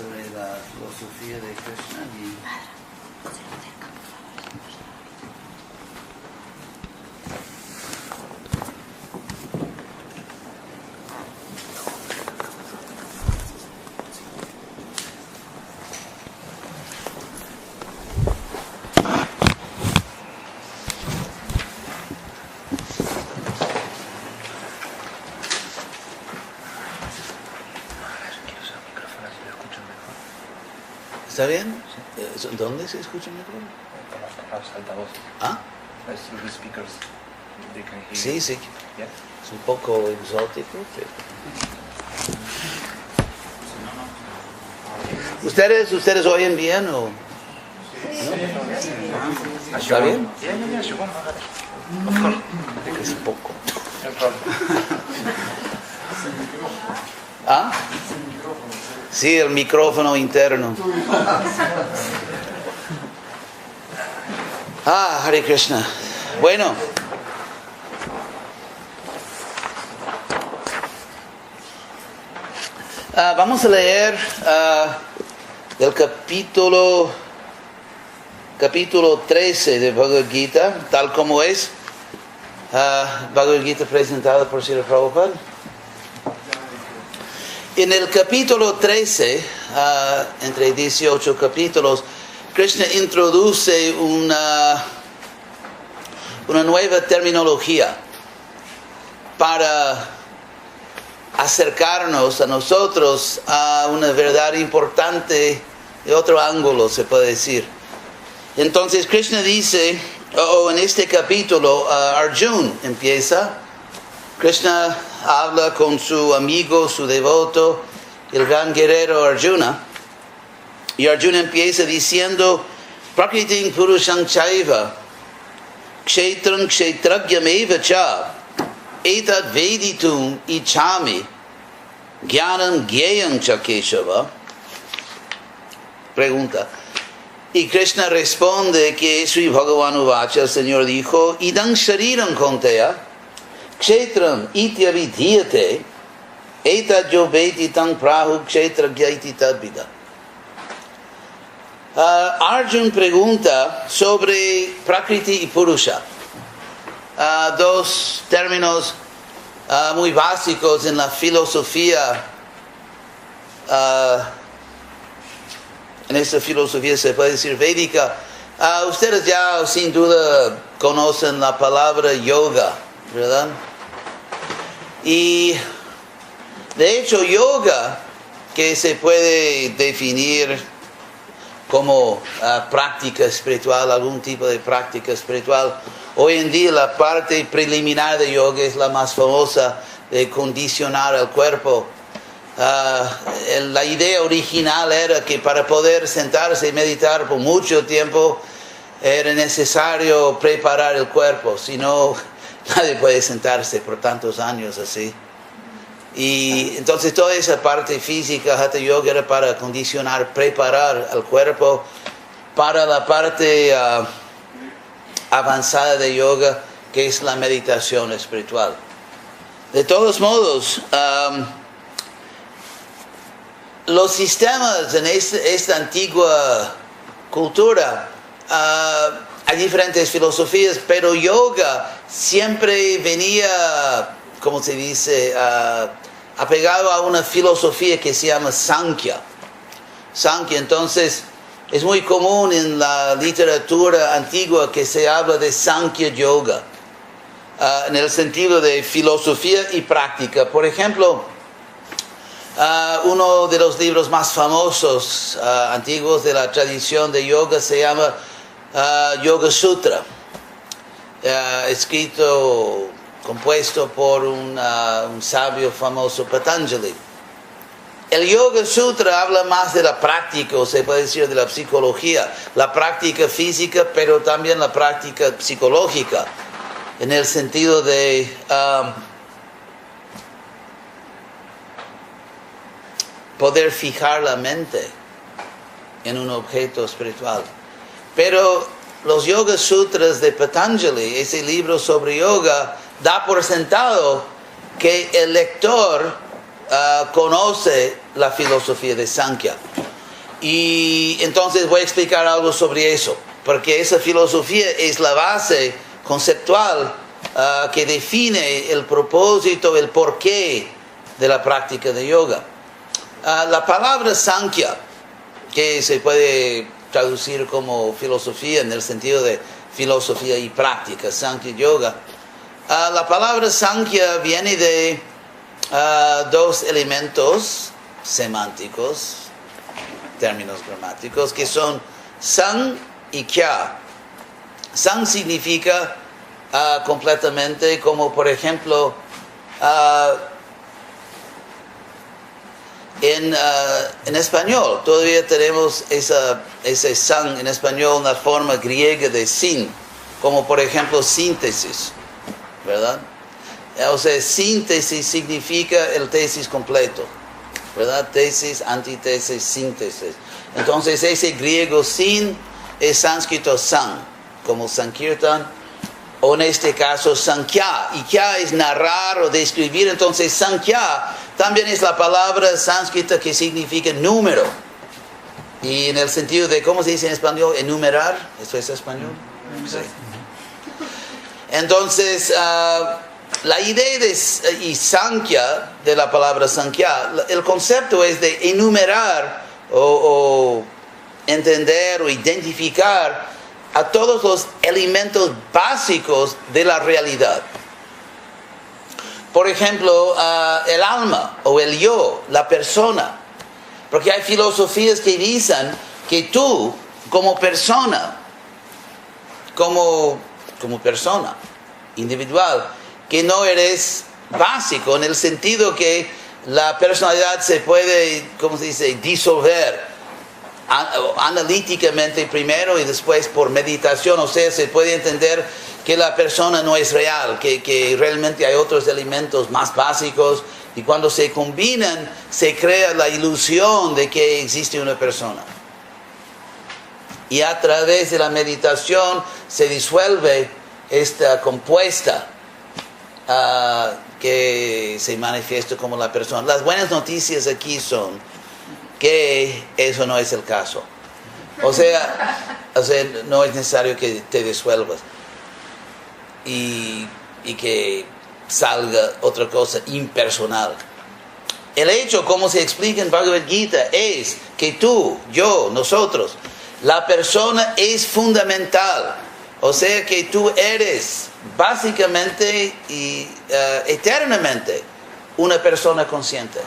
sobre la filosofía de Krishna y ¿está bien? Sí. ¿Dónde se escucha mejor? Los altavoces. ¿Ah? Los speakers. They can hear Sí, you. sí. Yeah. Es un poco exótico. Pero... ¿Ustedes oyen bien o...? ¿No? ¿Está bien? Yeah, sure. Of course. Es poco. No problem. ¿Ah? Sí, el micrófono interno. Hare Krishna. Bueno. Vamos a leer del capítulo 13 de Bhagavad Gita, tal como es. Bhagavad Gita presentado por Srila Prabhupada. En el capítulo 13, entre 18 capítulos, Krishna introduce una nueva terminología para acercarnos a nosotros a una verdad importante de otro ángulo, se puede decir. Entonces Krishna dice, en este capítulo, Arjuna empieza. Krishna habla con su amigo, su devoto, el gran guerrero Arjuna. Y Arjuna empieza diciendo, Prakritim Purusham Chaiva, Kshetram Kshetragyameva Cha, Etat Veditum Ichami, Jnanam Gyayam Cha Keshava. Pregunta. Y Krishna responde que Sri Bhagavan Uvacha, el Señor dijo, Idam Shariram Konteya, Kshetram Ityavidhyate, Etat Yoveti Tang Prahu Kshetra Gyaiti Tadvida. Arjuna pregunta sobre Prakriti y Purusha. Dos términos muy básicos en la filosofía. En esta filosofía se puede decir védica. Ustedes ya sin duda conocen la palabra yoga, ¿verdad? Y de hecho yoga, que se puede definir como práctica espiritual, algún tipo de práctica espiritual. Hoy en día la parte preliminar de yoga es la más famosa, de condicionar el cuerpo. La idea original era que para poder sentarse y meditar por mucho tiempo era necesario preparar el cuerpo, si no nadie puede sentarse por tantos años así. Y entonces toda esa parte física, Hatha Yoga, era para condicionar, preparar al cuerpo para la parte avanzada de yoga, que es la meditación espiritual. De todos modos, los sistemas en esta antigua cultura, hay diferentes filosofías, pero yoga siempre venía, como se dice, apegado a una filosofía que se llama Sankhya. Sankhya, entonces, es muy común en la literatura antigua que se habla de Sankhya Yoga, en el sentido de filosofía y práctica. Por ejemplo, uno de los libros más famosos antiguos de la tradición de yoga se llama Yoga Sutra, compuesto por un sabio famoso, Patanjali. El Yoga Sutra habla más de la práctica, o se puede decir de la psicología, la práctica física, pero también la práctica psicológica, en el sentido de poder fijar la mente en un objeto espiritual. Pero los Yoga Sutras de Patanjali, ese libro sobre yoga, da por sentado que el lector conoce la filosofía de Sankhya. Y entonces voy a explicar algo sobre eso, porque esa filosofía es la base conceptual que define el propósito, el porqué de la práctica de yoga. La palabra Sankhya, que se puede traducir como filosofía en el sentido de filosofía y práctica, Sankhya Yoga. La palabra Sankhya viene de dos elementos semánticos, términos gramáticos, que son San y Kya. San significa completamente, como por ejemplo en español todavía tenemos ese san en español, una forma griega de sin, como por ejemplo síntesis, ¿verdad? O sea, síntesis significa el tesis completo, ¿verdad? Tesis, antítesis, síntesis. Entonces ese griego sin es sánscrito san, como Sankirtan, o en este caso Sankhya, y Kya es narrar o describir. Entonces Sankhya también es la palabra sánscrita que significa número, y en el sentido de, ¿cómo se dice en español? Enumerar, ¿eso es español? Sí. Entonces la idea y Sankhya, de la palabra Sankhya, el concepto es de enumerar o entender o identificar a todos los elementos básicos de la realidad. Por ejemplo, el alma o el yo, la persona. Porque hay filosofías que dicen que tú, como persona individual, que no eres básico, en el sentido que la personalidad se puede, ¿cómo se dice?, disolver analíticamente primero y después por meditación. O sea, se puede entender que la persona no es real, que realmente hay otros elementos más básicos, y cuando se combinan se crea la ilusión de que existe una persona, y a través de la meditación se disuelve esta compuesta que se manifiesta como la persona. Las buenas noticias aquí son que eso no es el caso. O sea, no es necesario que te disuelvas y que salga otra cosa impersonal. El hecho, como se explica en Bhagavad Gita, es que tú, yo, nosotros, la persona es fundamental. O sea que tú eres básicamente y eternamente una persona consciente.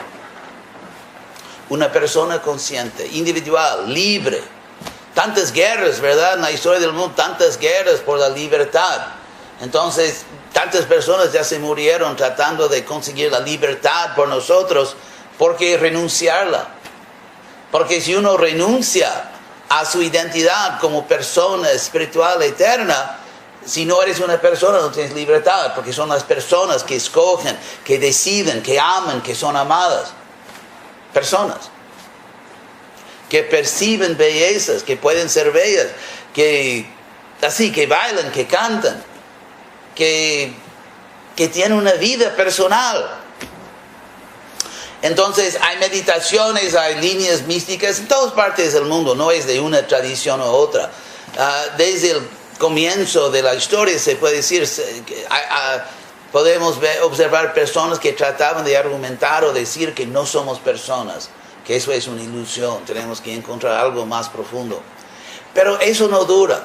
Una persona consciente, individual, libre. Tantas guerras, ¿verdad? En la historia del mundo, tantas guerras por la libertad. Entonces, tantas personas ya se murieron tratando de conseguir la libertad por nosotros. ¿Por qué renunciarla? Porque si uno renuncia a su identidad como persona espiritual eterna, si no eres una persona no tienes libertad, porque son las personas que escogen, que deciden, que aman, que son amadas. Personas que perciben bellezas, que pueden ser bellas, que bailan, que cantan, que tienen una vida personal. Entonces hay meditaciones, hay líneas místicas en todas partes del mundo, no es de una tradición u otra. Desde el comienzo de la historia se puede decir que podemos observar personas que trataban de argumentar o decir que no somos personas, que eso es una ilusión, tenemos que encontrar algo más profundo. Pero eso no dura.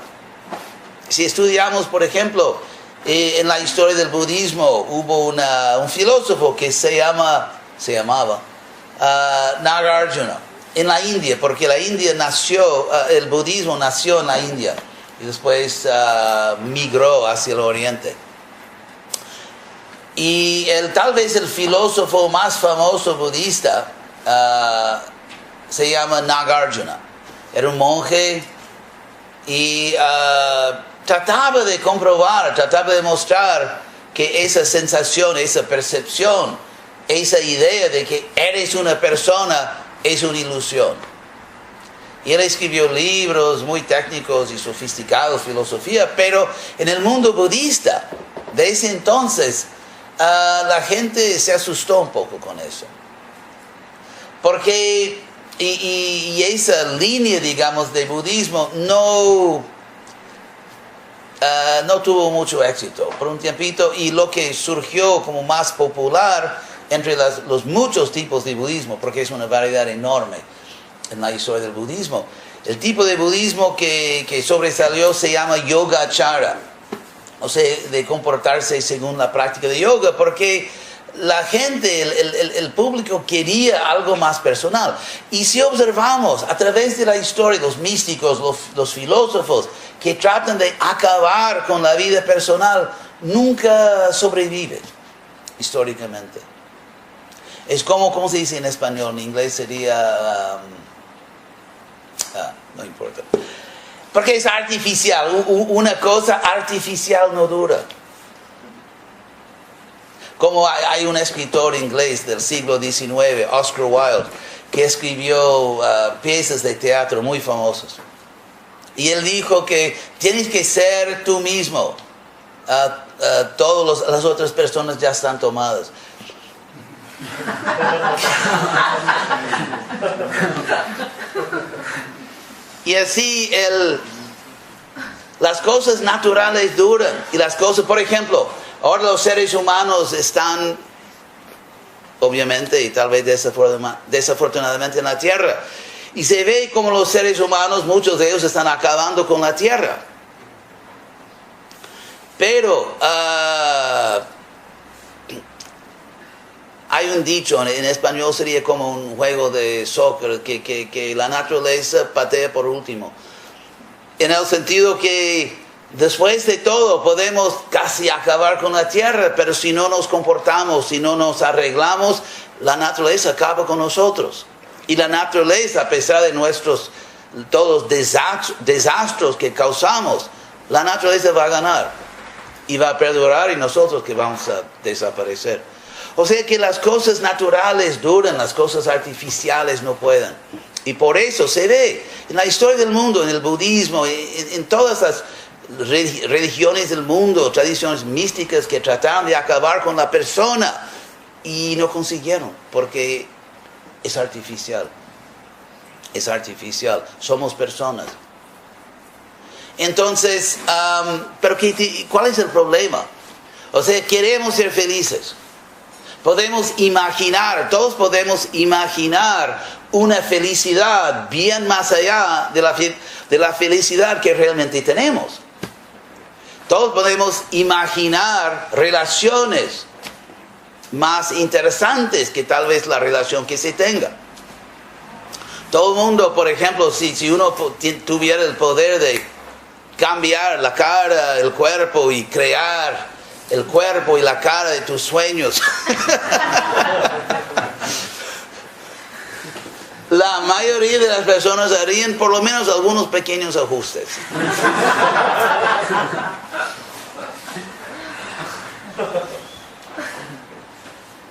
Si estudiamos, por ejemplo, en la historia del budismo, hubo un filósofo que se llamaba Nagarjuna, en la India, porque la India nació, el budismo nació en la India y después migró hacia el oriente. Y tal vez el filósofo más famoso budista se llama Nagarjuna. Era un monje y trataba de comprobar, trataba de mostrar que esa sensación, esa percepción, esa idea de que eres una persona es una ilusión. Y él escribió libros muy técnicos y sofisticados, filosofía, pero en el mundo budista de ese entonces la gente se asustó un poco con eso. Porque y esa línea, digamos, de budismo no tuvo mucho éxito por un tiempito, y lo que surgió como más popular entre los muchos tipos de budismo, porque es una variedad enorme en la historia del budismo, el tipo de budismo que sobresalió se llama Yogacara, o sea, de comportarse según la práctica de yoga, porque la gente, el público quería algo más personal. Y si observamos a través de la historia, los místicos, los filósofos que tratan de acabar con la vida personal, nunca sobreviven históricamente. Es como, ¿cómo se dice en español? En inglés sería... no importa. Porque es artificial. Una cosa artificial no dura. Como hay un escritor inglés del siglo XIX, Oscar Wilde, que escribió piezas de teatro muy famosas. Y él dijo que tienes que ser tú mismo. Todas las otras personas ya están tomadas. Y así las cosas naturales duran. Y las cosas, por ejemplo, ahora los seres humanos están, obviamente, y tal vez desafortunadamente en la Tierra. Y se ve como los seres humanos, muchos de ellos están acabando con la Tierra. Pero hay un dicho, en español sería como un juego de soccer, que la naturaleza patea por último. En el sentido que después de todo podemos casi acabar con la tierra, pero si no nos comportamos, si no nos arreglamos, la naturaleza acaba con nosotros. Y la naturaleza, a pesar de todos desastros que causamos, la naturaleza va a ganar y va a perdurar, y nosotros que vamos a desaparecer. O sea que las cosas naturales duran, las cosas artificiales no pueden. Y por eso se ve en la historia del mundo, en el budismo, en todas las religiones del mundo, tradiciones místicas que trataron de acabar con la persona y no consiguieron, porque es artificial. Es artificial. Somos personas. Entonces, pero ¿cuál es el problema? O sea, queremos ser felices. Podemos imaginar, todos podemos imaginar una felicidad bien más allá de la felicidad que realmente tenemos. Todos podemos imaginar relaciones más interesantes que tal vez la relación que se tenga. Todo el mundo, por ejemplo, si uno tuviera el poder de cambiar la cara, el cuerpo y crear el cuerpo y la cara de tus sueños, la mayoría de las personas harían por lo menos algunos pequeños ajustes.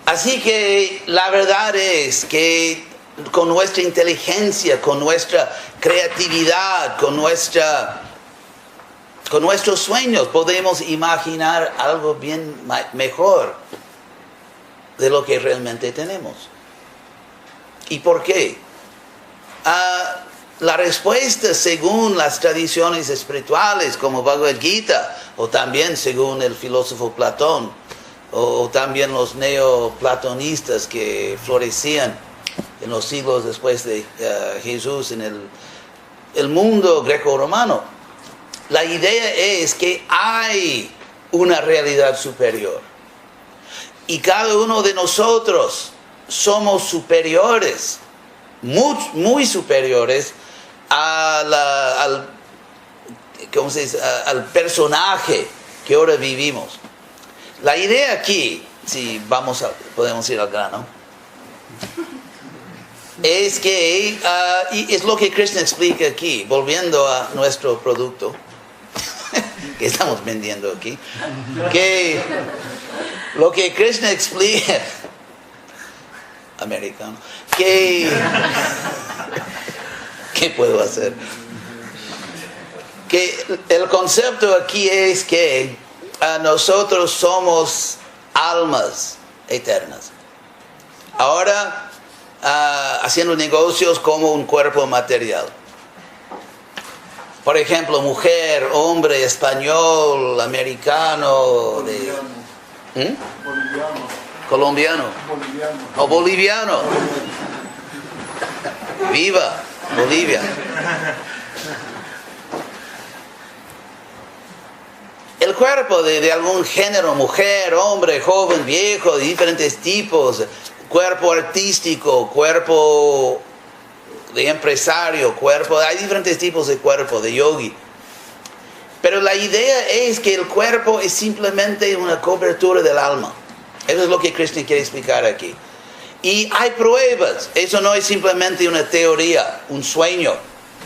Así que la verdad es que con nuestra inteligencia, con nuestra creatividad, con nuestros sueños podemos imaginar algo bien mejor de lo que realmente tenemos. ¿Y por qué? La respuesta, según las tradiciones espirituales como Bhagavad Gita, o también según el filósofo Platón, o también los neoplatonistas que florecían en los siglos después de Jesús en el mundo greco-romano, la idea es que hay una realidad superior. Y cada uno de nosotros somos superiores, muy superiores al personaje que ahora vivimos. La idea aquí, si podemos ir al grano, es que, y es lo que Krishna explica aquí, volviendo a nuestro producto que estamos vendiendo aquí, que lo que Krishna explica, americano, ¿qué puedo hacer? Que el concepto aquí es que nosotros somos almas eternas. Ahora, haciendo negocios como un cuerpo material. Por ejemplo, mujer, hombre, español, americano, colombiano o boliviano. Viva Bolivia. El cuerpo de algún género, mujer, hombre, joven, viejo, de diferentes tipos, cuerpo artístico, cuerpo de empresario, hay diferentes tipos de cuerpo, de yogi. Pero la idea es que el cuerpo es simplemente una cobertura del alma. Eso es lo que Krishna quiere explicar aquí. Y hay pruebas, eso no es simplemente una teoría, un sueño.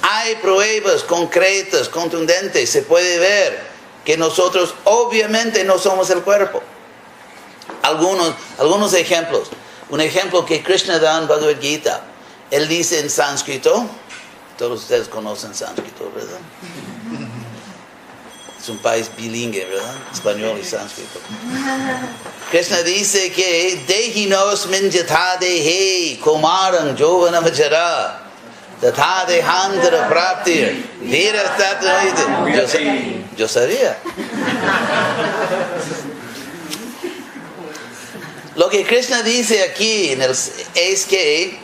Hay pruebas concretas, contundentes, se puede ver que nosotros obviamente no somos el cuerpo. Algunos ejemplos. Un ejemplo que Krishna da en Bhagavad Gita. Él dice en sánscrito, todos ustedes conocen sánscrito, ¿verdad? Es un país bilingüe, ¿verdad? Español y sánscrito. Krishna dice que Dehinosmin yatha dehe kumaram jovanamachara tatha dehandra praptir virastatra. Yo sabía. Lo que Krishna dice aquí es que,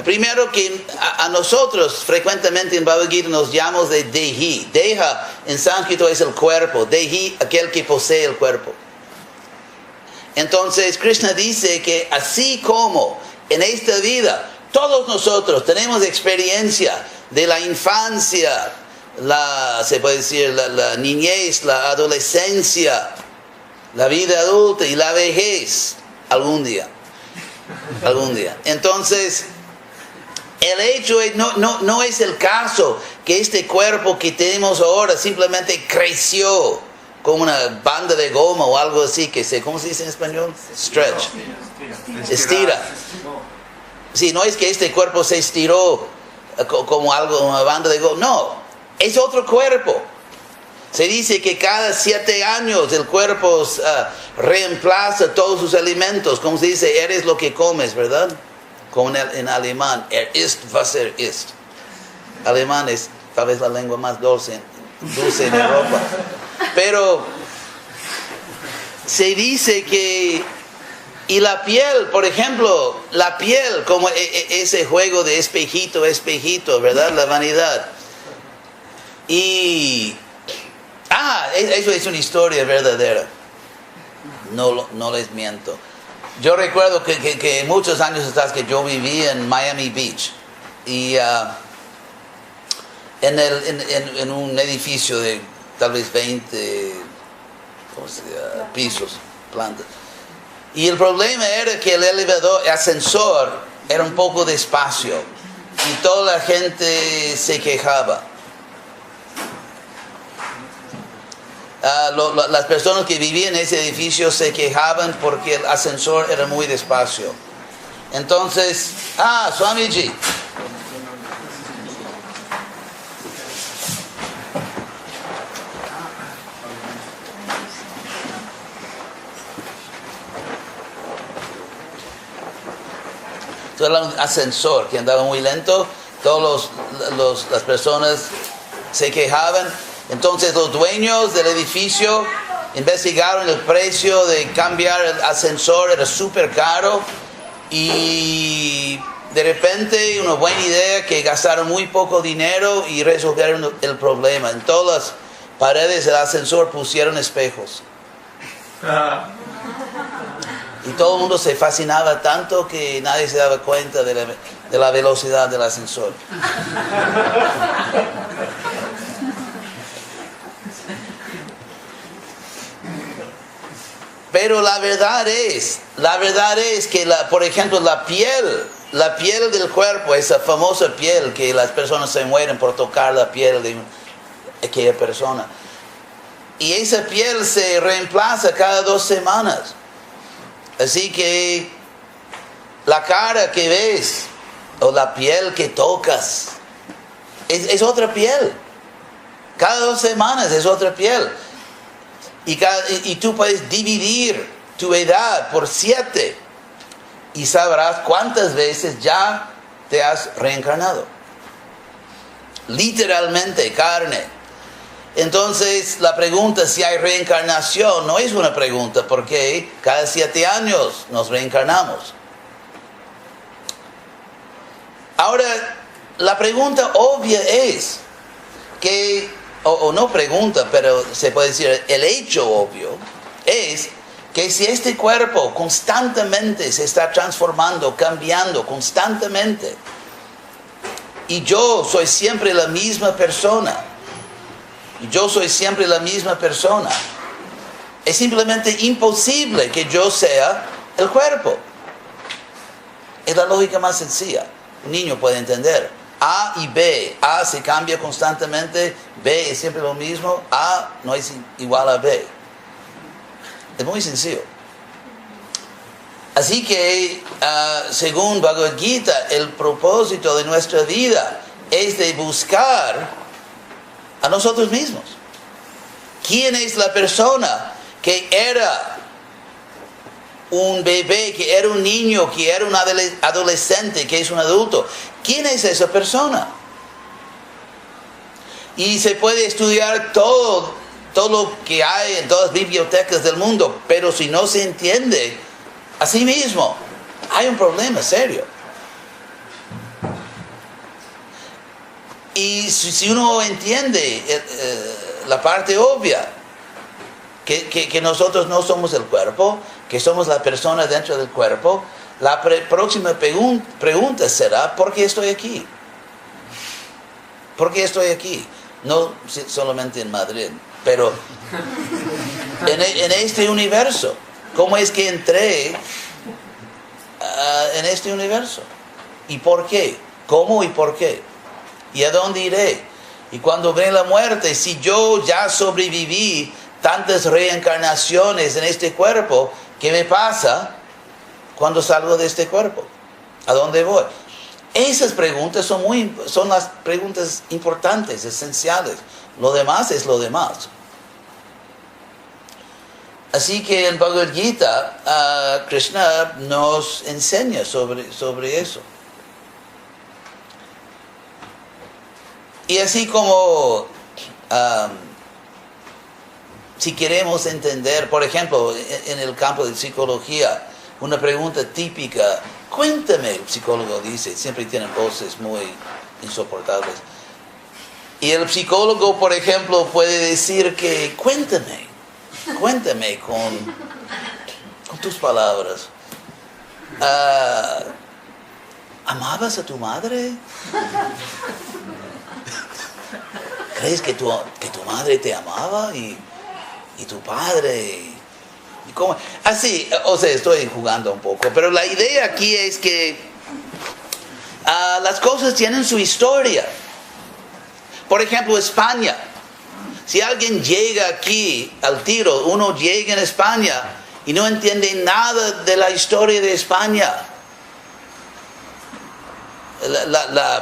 primero que a nosotros frecuentemente en Bhagavad Gita nos llamamos de Dehi. Deha en sánscrito es el cuerpo. Dehi, aquel que posee el cuerpo. Entonces Krishna dice que así como en esta vida todos nosotros tenemos experiencia de la infancia, se puede decir la niñez, la adolescencia, la vida adulta y la vejez, algún día. Entonces, el hecho es, no es el caso que este cuerpo que tenemos ahora simplemente creció como una banda de goma o algo así, ¿cómo se dice en español? Stretch. Estira. Sí, no es que este cuerpo se estiró como una banda de goma, no, es otro cuerpo. Se dice que cada 7 años el cuerpo reemplaza todos sus alimentos, como se dice, eres lo que comes, ¿verdad? Como en alemán, ist, was ist. Alemán es tal vez la lengua más dulce en Europa. Pero se dice que, y la piel, por ejemplo, la piel, como ese juego de espejito, ¿verdad? La vanidad. Y, eso es una historia verdadera. No les miento. Yo recuerdo que muchos años atrás que yo vivía en Miami Beach. Y en un edificio de tal vez 20 pisos, plantas. Y el problema era que el ascensor era un poco despacio y toda la gente se quejaba. Las personas que vivían en ese edificio se quejaban porque el ascensor era muy despacio. Entonces, Swamiji, era un ascensor que andaba muy lento, las personas se quejaban. Entonces los dueños del edificio investigaron el precio de cambiar el ascensor, era súper caro, y de repente una buena idea que gastaron muy poco dinero y resolvieron el problema. En todas las paredes del ascensor pusieron espejos. Y todo el mundo se fascinaba tanto que nadie se daba cuenta de la velocidad del ascensor. Pero la verdad es que, por ejemplo, la piel del cuerpo, esa famosa piel que las personas se mueren por tocar la piel de aquella persona. Y esa piel se reemplaza cada 2 semanas. Así que la cara que ves o la piel que tocas es otra piel. Cada 2 semanas es otra piel. Y tú puedes dividir tu edad por 7 y sabrás cuántas veces ya te has reencarnado. Literalmente, carne. Entonces, la pregunta si hay reencarnación no es una pregunta, porque cada 7 años nos reencarnamos. Ahora, la pregunta obvia es que, o no pregunta, pero se puede decir el hecho obvio, es que si este cuerpo constantemente se está transformando, cambiando constantemente, y yo soy siempre la misma persona, es simplemente imposible que yo sea el cuerpo. Es la lógica más sencilla. Un niño puede entender. A y B. A se cambia constantemente, B es siempre lo mismo, A no es igual a B. Es muy sencillo. Así que, según Bhagavad Gita, el propósito de nuestra vida es de buscar a nosotros mismos. ¿Quién es la persona que era un bebé, que era un niño, que era un adolescente, que es un adulto? ¿Quién es esa persona? Y se puede estudiar todo lo que hay en todas las bibliotecas del mundo, pero si no se entiende a sí mismo, hay un problema serio. Y si uno entiende la parte obvia, que nosotros no somos el cuerpo, que somos la persona dentro del cuerpo, la próxima pregunta será, ¿por qué estoy aquí? ¿Por qué estoy aquí? No solamente en Madrid, pero en este universo. ¿Cómo es que entré en este universo? ¿Y por qué? ¿Cómo y por qué? ¿Y a dónde iré? Y cuando viene la muerte, si yo ya sobreviví tantas reencarnaciones en este cuerpo, ¿qué me pasa cuando salgo de este cuerpo? ¿A dónde voy? Esas preguntas son las preguntas importantes, esenciales. Lo demás es lo demás. Así que en Bhagavad Gita, Krishna nos enseña sobre eso. Y así como, si queremos entender, por ejemplo, en el campo de psicología, una pregunta típica, cuéntame, el psicólogo dice, siempre tienen voces muy insoportables. Y el psicólogo, por ejemplo, puede decir que, cuéntame con tus palabras. ¿Amabas a tu madre? ¿Crees que tu madre te amaba y tu padre? ¿Y cómo? Así, o sea, estoy jugando un poco, pero la idea aquí es que las cosas tienen su historia. Por ejemplo, España. Si alguien llega aquí al tiro, uno llega en España y no entiende nada de la historia de España.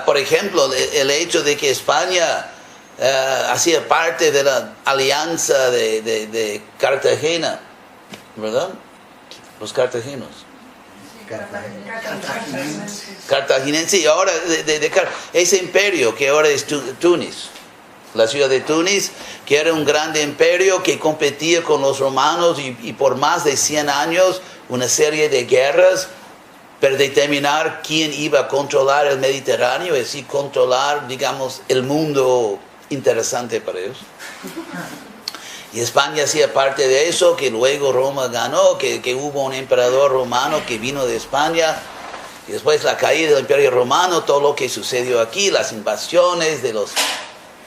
Por ejemplo, el hecho de que España hacía parte de la alianza de Cartagena, ¿verdad? Los cartagenos. Cartaginenses. Y ahora ese imperio que ahora es Túnez. La ciudad de Túnez, que era un gran imperio que competía con los romanos y por más de 100 años, una serie de guerras para determinar quién iba a controlar el Mediterráneo, es decir, controlar, digamos, el mundo interesante para ellos. Y España hacía parte de eso, que luego Roma ganó, que hubo un emperador romano que vino de España, y después la caída del imperio romano, todo lo que sucedió aquí, las invasiones de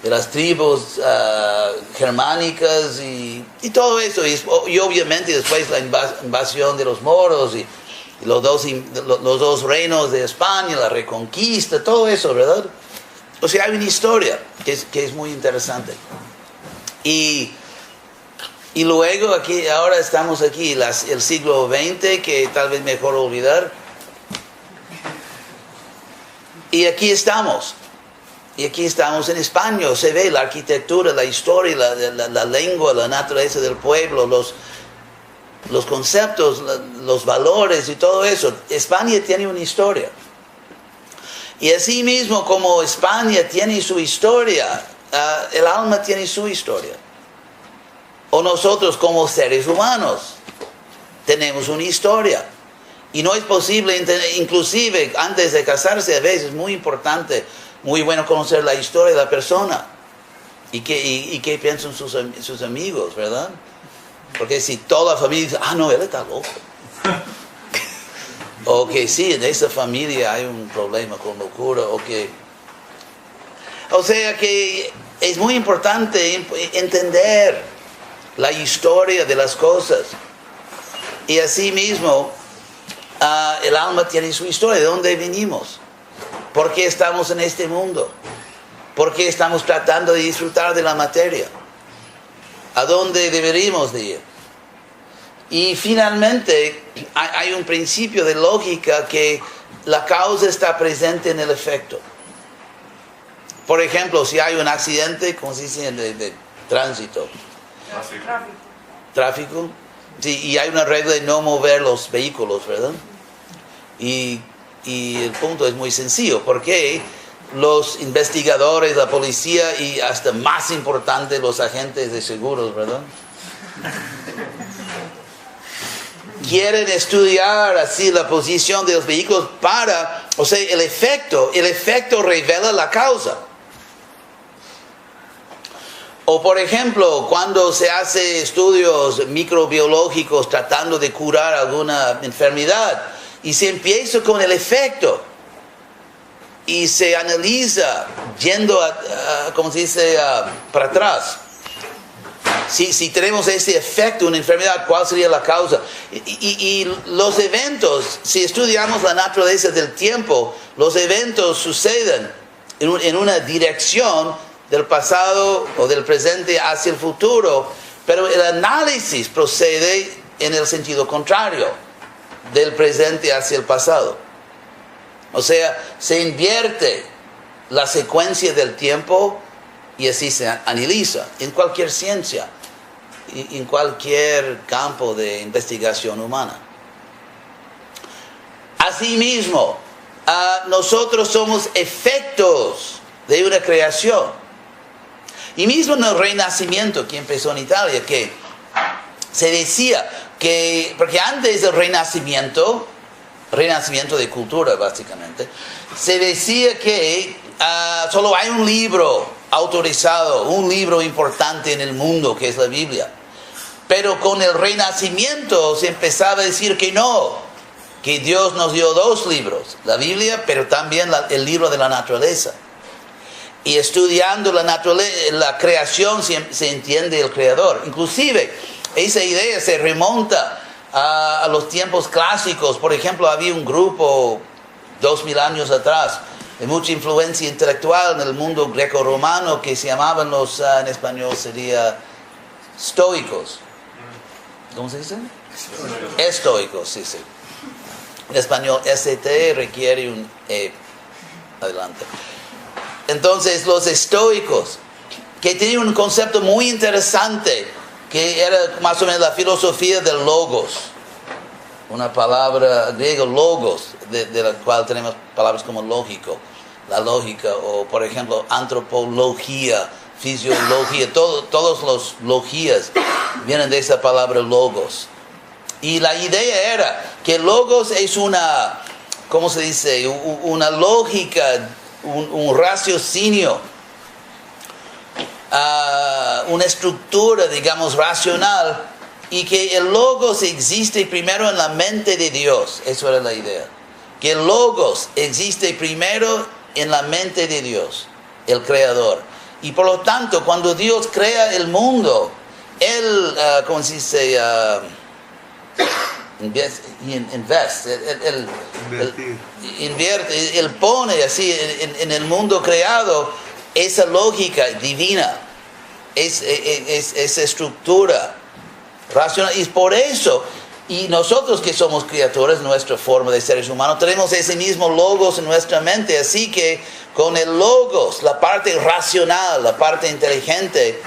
las tribus germánicas y todo eso, y obviamente después la invasión de los moros y los dos reinos de España, la reconquista, todo eso, ¿verdad? O sea, hay una historia que es muy interesante. Y luego ahora estamos aquí, el siglo XX, que tal vez mejor olvidar. Y aquí estamos en España, se ve la arquitectura, la historia, la lengua, la naturaleza del pueblo, los conceptos, los valores y todo eso. España tiene una historia. Y así mismo como España tiene su historia, el alma tiene su historia. O nosotros como seres humanos tenemos una historia. Y no es posible, inclusive antes de casarse, a veces es muy importante, muy bueno conocer la historia de la persona. Y qué piensan sus amigos, ¿verdad? Porque si toda la familia dice, no, él está loco. O que sí, en esa familia hay un problema con locura. O sea que es muy importante entender la historia de las cosas. Y así mismo, el alma tiene su historia. ¿De dónde venimos? ¿Por qué estamos en este mundo? ¿Por qué estamos tratando de disfrutar de la materia? ¿A dónde deberíamos de ir? Y finalmente hay un principio de lógica que la causa está presente en el efecto. Por ejemplo, si hay un accidente, ¿cómo se dice? De tránsito. Tráfico. Sí, y hay una regla de no mover los vehículos, ¿verdad? Y el punto es muy sencillo. Porque los investigadores, la policía y hasta más importante los agentes de seguros, ¿verdad? Quieren estudiar así la posición de los vehículos el efecto revela la causa. O por ejemplo, cuando se hace estudios microbiológicos tratando de curar alguna enfermedad y se empieza con el efecto y se analiza yendo para atrás. Si tenemos ese efecto, una enfermedad, ¿cuál sería la causa? Y los eventos, si estudiamos la naturaleza del tiempo, los eventos suceden en una dirección del pasado o del presente hacia el futuro, pero el análisis procede en el sentido contrario, del presente hacia el pasado. O sea, se invierte la secuencia del tiempo y así se analiza en cualquier ciencia, en cualquier campo de investigación humana. Asimismo, nosotros somos efectos de una creación. Y mismo en el Renacimiento que empezó en Italia, que se decía que, porque antes del Renacimiento de cultura básicamente, se decía que solo hay un libro autorizado, un libro importante en el mundo, que es la Biblia. Pero con el Renacimiento se empezaba a decir que no, que Dios nos dio dos libros, la Biblia, pero también el libro de la naturaleza. Y estudiando la creación se entiende el Creador. Inclusive, esa idea se remonta a los tiempos clásicos. Por ejemplo, había un grupo 2000 años atrás de mucha influencia intelectual en el mundo greco-romano que se llamaban en español sería estoicos. ¿Cómo se dice? Estoicos, sí. En español, ST requiere un E. Adelante. Entonces, los estoicos, que tenían un concepto muy interesante, que era más o menos la filosofía del logos. Una palabra griega, logos, de la cual tenemos palabras como lógico, la lógica, o por ejemplo, antropología, fisiología, todos los logías vienen de esa palabra logos. Y la idea era que logos es una, ¿cómo se dice? Una lógica, un raciocinio, una estructura, digamos, racional, y que el logos existe primero en la mente de Dios. Eso era la idea. Que el logos existe primero en la mente de Dios, el Creador. Y por lo tanto, cuando Dios crea el mundo, Él, ¿cómo se dice? Invierte, Él pone así en el mundo creado esa lógica divina, esa estructura racional. Y por eso, y nosotros que somos criaturas, nuestra forma de seres humanos, tenemos ese mismo logos en nuestra mente. Así que con el logos, la parte racional, la parte inteligente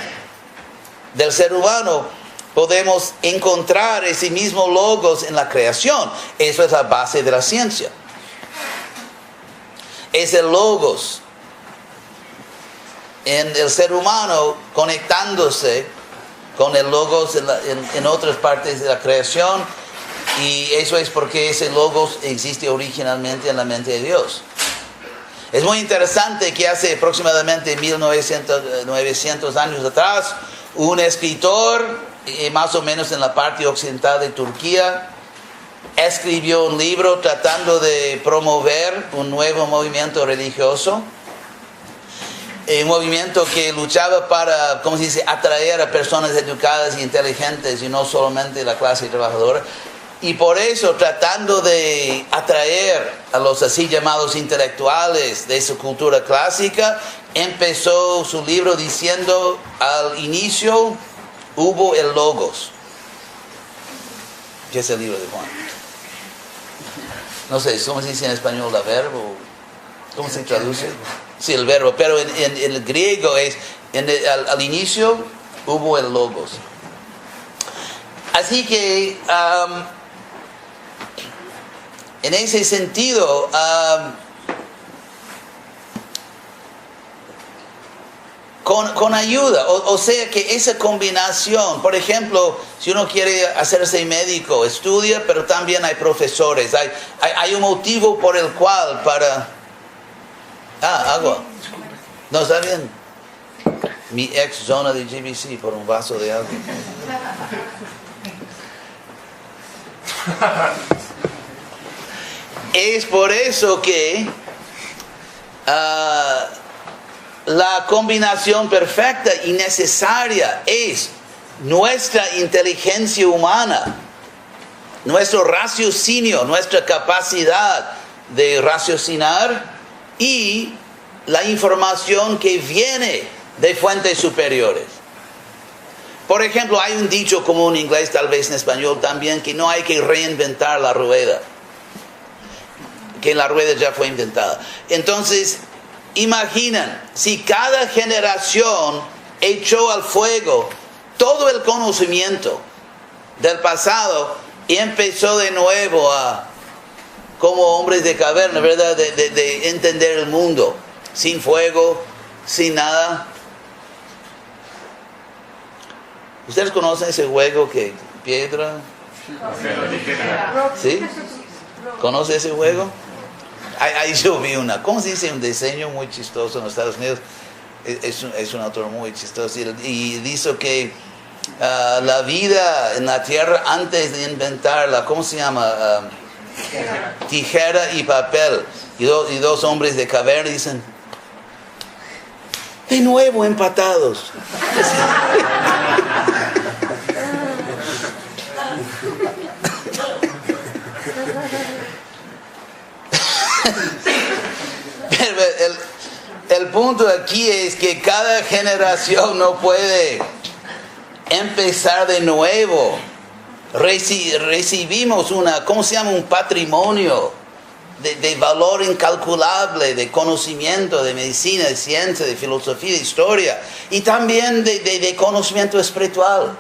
del ser humano, podemos encontrar ese mismo logos en la creación. Eso es la base de la ciencia. Es el logos en el ser humano conectándose con el logos en otras partes de la creación, y eso es porque ese logos existe originalmente en la mente de Dios. Es muy interesante que hace aproximadamente 900 años atrás, un escritor, más o menos en la parte occidental de Turquía, escribió un libro tratando de promover un nuevo movimiento religioso, un movimiento que luchaba para, ¿cómo se dice?, atraer a personas educadas e inteligentes y no solamente la clase trabajadora. Y por eso, tratando de atraer a los así llamados intelectuales de su cultura clásica, empezó su libro diciendo: al inicio hubo el logos. ¿Qué es el libro de Juan? No sé, ¿cómo se dice en español? ¿La verbo? ¿Cómo se traduce? Sí, el verbo, pero en el griego es, al inicio hubo el logos. Así que, en ese sentido, con ayuda, o sea que esa combinación, por ejemplo, si uno quiere hacerse médico, estudia, pero también hay profesores, hay un motivo por el cual para... agua. No, está bien. Mi ex zona de GBC por un vaso de agua. Es por eso que la combinación perfecta y necesaria es nuestra inteligencia humana, nuestro raciocinio, nuestra capacidad de raciocinar y la información que viene de fuentes superiores. Por ejemplo, hay un dicho común en inglés, tal vez en español también, que no hay que reinventar la rueda, que la rueda ya fue inventada. Entonces, imaginan, si cada generación echó al fuego todo el conocimiento del pasado y empezó de nuevo como hombres de caverna, ¿verdad? De entender el mundo, sin fuego, sin nada. ¿Ustedes conocen ese juego que piedra? ¿Sí? ¿Conoce ese juego? Ahí yo vi ¿cómo se dice? Un diseño muy chistoso en los Estados Unidos. Es un autor muy chistoso. Y dice que la vida en la tierra antes de inventarla, ¿cómo se llama? Tijera y papel. Y dos hombres de caverna dicen: de nuevo empatados. El punto aquí es que cada generación no puede empezar de nuevo. Recibimos ¿cómo se llama? Un patrimonio de valor incalculable, de conocimiento, de medicina, de ciencia, de filosofía, de historia, y también de conocimiento espiritual.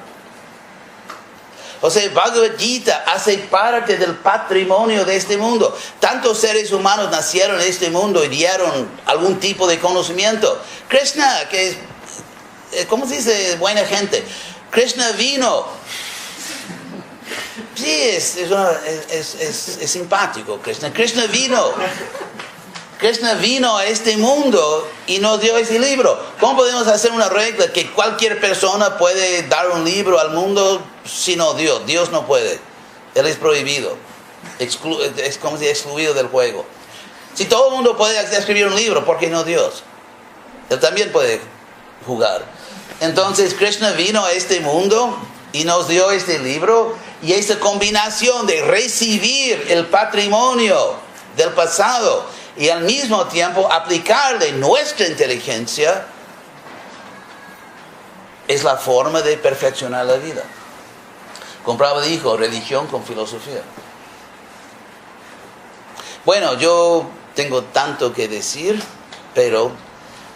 O sea, Bhagavad Gita hace parte del patrimonio de este mundo. Tantos seres humanos nacieron en este mundo y dieron algún tipo de conocimiento. Krishna, que es, ¿cómo se dice? Buena gente. Krishna vino. Sí, es simpático Krishna. Krishna vino a este mundo y nos dio ese libro. ¿Cómo podemos hacer una regla que cualquier persona puede dar un libro al mundo sino Dios? Dios no puede. Él es prohibido. Es como si excluido del juego. Si todo el mundo puede escribir un libro, ¿por qué no Dios? Él también puede jugar. Entonces Krishna vino a este mundo y nos dio este libro, y esa combinación de recibir el patrimonio del pasado y al mismo tiempo aplicarle nuestra inteligencia es la forma de perfeccionar la vida. Prabhupada dijo: religión con filosofía. Bueno, yo tengo tanto que decir, pero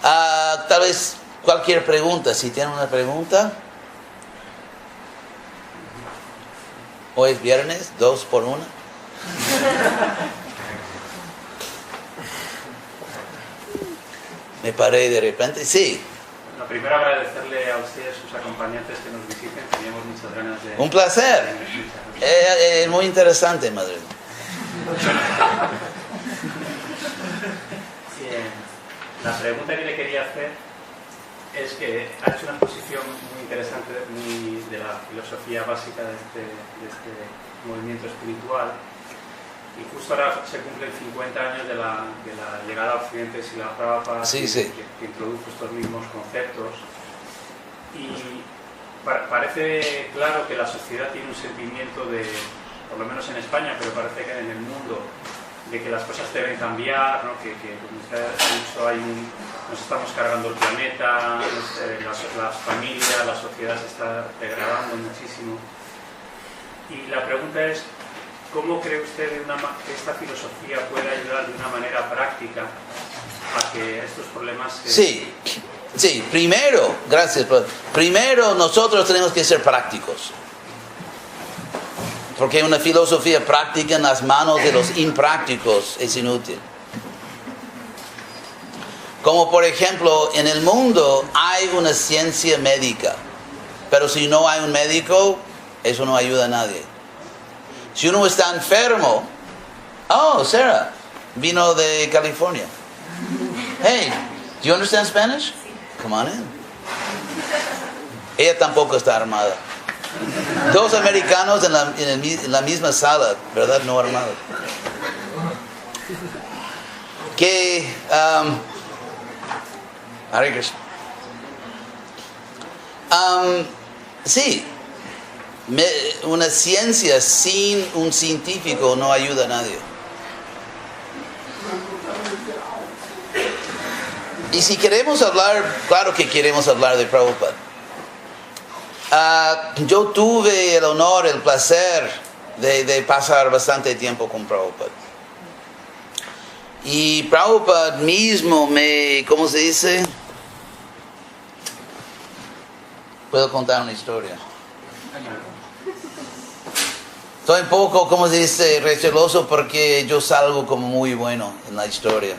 tal vez cualquier pregunta, si tienen una pregunta. Hoy es viernes, 2 por 1. Me paré de repente, sí. Lo primero, agradecerle a usted y a sus acompañantes que nos visiten. Teníamos muchas ganas de... Un placer. Es muy interesante, Madrid. Bien. La pregunta que le quería hacer es que ha hecho una exposición muy interesante de la filosofía básica de este movimiento espiritual. Y justo ahora se cumplen 50 años de la llegada a Occidente de Srila Prabhupada, Sí. que introdujo estos mismos conceptos. Y parece claro que la sociedad tiene un sentimiento de, por lo menos en España, pero parece que en el mundo, de que las cosas deben cambiar, ¿no? que como usted ha dicho, nos estamos cargando el planeta, las familias, la sociedad se está degradando muchísimo. Y la pregunta es, ¿cómo cree usted que esta filosofía puede ayudar de una manera práctica a que estos problemas se... Sí, primero, gracias, primero nosotros tenemos que ser prácticos. Porque una filosofía práctica en las manos de los imprácticos es inútil. Como por ejemplo, en el mundo hay una ciencia médica, pero si no hay un médico, eso no ayuda a nadie. Si uno está enfermo, Sarah, vino de California. Hey, do you understand Spanish? Come on in. Ella tampoco está armada. 2 americanos en la misma sala, ¿verdad? No armados. Que, Hare Krishna. Sí. Una ciencia sin un científico no ayuda a nadie. Y si queremos hablar, claro que queremos hablar de Prabhupada. Yo tuve el honor, el placer de pasar bastante tiempo con Prabhupada. Y Prabhupada mismo ¿cómo se dice? Puedo contar una historia. Estoy un poco, ¿cómo se dice?, receloso porque yo salgo como muy bueno en la historia.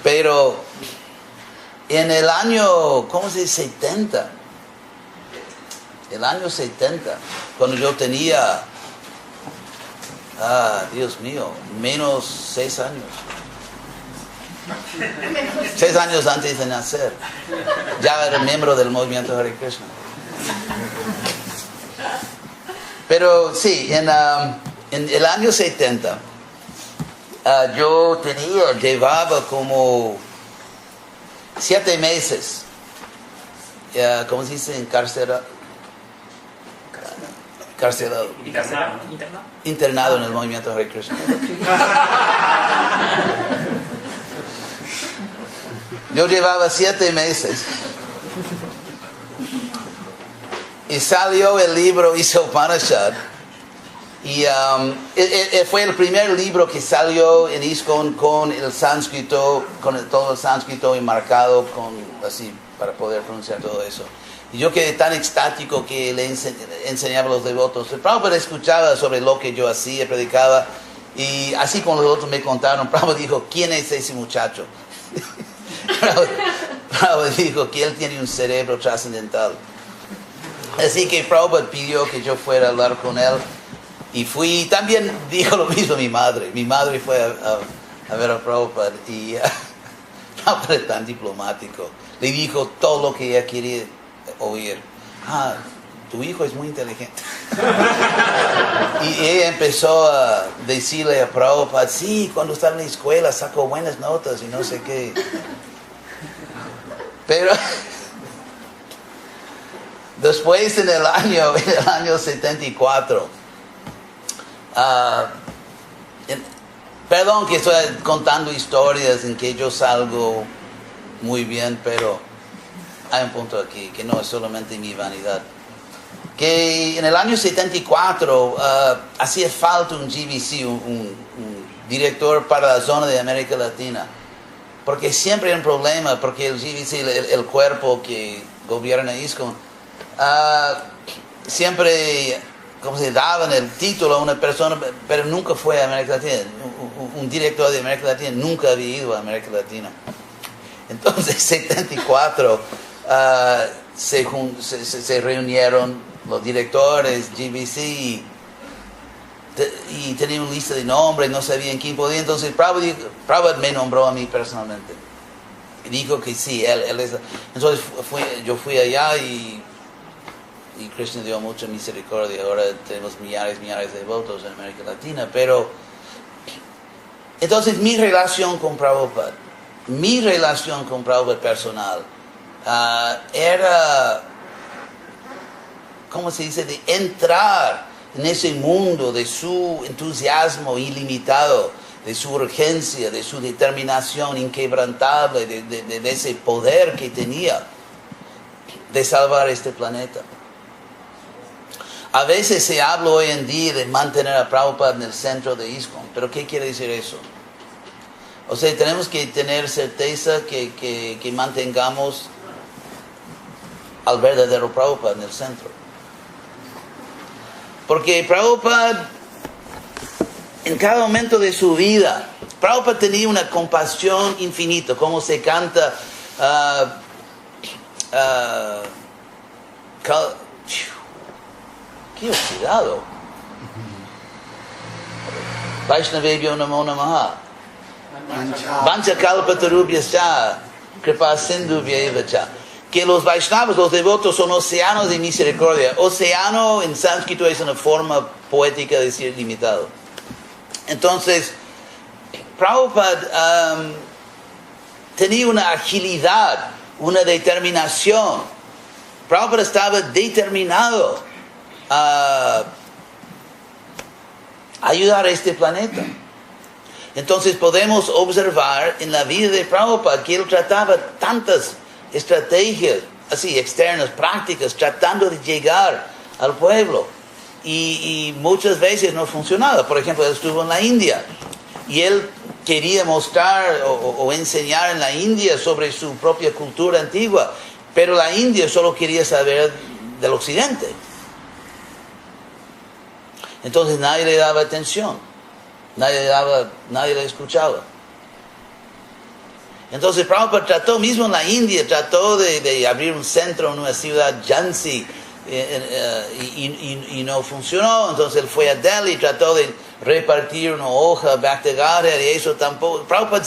Pero en el año, ¿cómo se dice?, 70. El año 70, cuando yo tenía, Dios mío, menos 6 años. 6 años antes de nacer. Ya era miembro del movimiento Hare Krishna. Pero sí, en el año 70, yo llevaba como 7 meses, ¿cómo se dice? Encarcelado. Internado en el movimiento Hare Krishna. Yo llevaba 7 meses. Y salió el libro Isa Upanishad. Y fue el primer libro que salió en ISKCON con el sánscrito, todo el sánscrito enmarcado así para poder pronunciar todo eso. Y yo quedé tan extático que le enseñaba a los devotos. El Prabhupada escuchaba sobre lo que yo hacía, predicaba. Y así como los otros me contaron, Prabhupada dijo, ¿quién es ese muchacho? Prabhupada dijo que él tiene un cerebro trascendental. Así que Prabhupada pidió que yo fuera a hablar con él. Y fui, también dijo lo mismo mi madre. Mi madre fue a ver a Prabhupada. Y Prabhupada es tan diplomático. Le dijo todo lo que ella quería oír. Tu hijo es muy inteligente. Y ella empezó a decirle a Prabhupada, sí, cuando estaba en la escuela sacó buenas notas y no sé qué. Pero después en el año 74, perdón que estoy contando historias en que yo salgo muy bien, pero hay un punto aquí que no es solamente mi vanidad. Que en el año 74 hacía falta un GBC, un director para la zona de América Latina. Porque siempre hay un problema, porque el GBC, el cuerpo que gobierna ISKCON, siempre como se daban el título a una persona, pero nunca fue a América Latina. Un director de América Latina nunca había ido a América Latina. Entonces, en 74 se reunieron los directores, GBC, y tenían una lista de nombres, no sabían quién podía. Entonces, Prabhupada me nombró a mí personalmente. Y dijo que sí, él es. Entonces, yo fui allá y Krishna dio mucha misericordia. Ahora tenemos millares de devotos en América Latina. Pero, entonces, mi relación con Prabhupada personal, era, ¿cómo se dice?, de entrar en ese mundo de su entusiasmo ilimitado, de su urgencia, de su determinación inquebrantable, de ese poder que tenía de salvar este planeta. A veces se habla hoy en día de mantener a Prabhupada en el centro de ISKCON, pero ¿qué quiere decir eso? O sea, tenemos que tener certeza que mantengamos al verdadero Prabhupada en el centro. Porque Prabhupada, en cada momento de su vida, Prabhupada tenía una compasión infinita, como se canta, ¡qué oxidado! Vaishnavebhyo namo namaha. Vancha kalpatarubhyascha kripa sindhubhyaiva cha. Que los Vaishnavas, los devotos, son océanos de misericordia. Océano en sánscrito es una forma poética de decir limitado. Entonces, Prabhupada tenía una agilidad, una determinación. Prabhupada estaba determinado a ayudar a este planeta. Entonces podemos observar en la vida de Prabhupada que él trataba tantas estrategias así externas, prácticas, tratando de llegar al pueblo. Y muchas veces no funcionaba. Por ejemplo, él estuvo en la India y él quería mostrar o enseñar en la India sobre su propia cultura antigua, pero la India solo quería saber del occidente. Entonces nadie le daba atención, nadie le escuchaba. Entonces Prabhupada trató, mismo en la India, trató de abrir un centro en una ciudad, Jhansi, y no funcionó. Entonces él fue a Delhi, trató de repartir una hoja, Bhakti-Gata, y eso tampoco. Prabhupada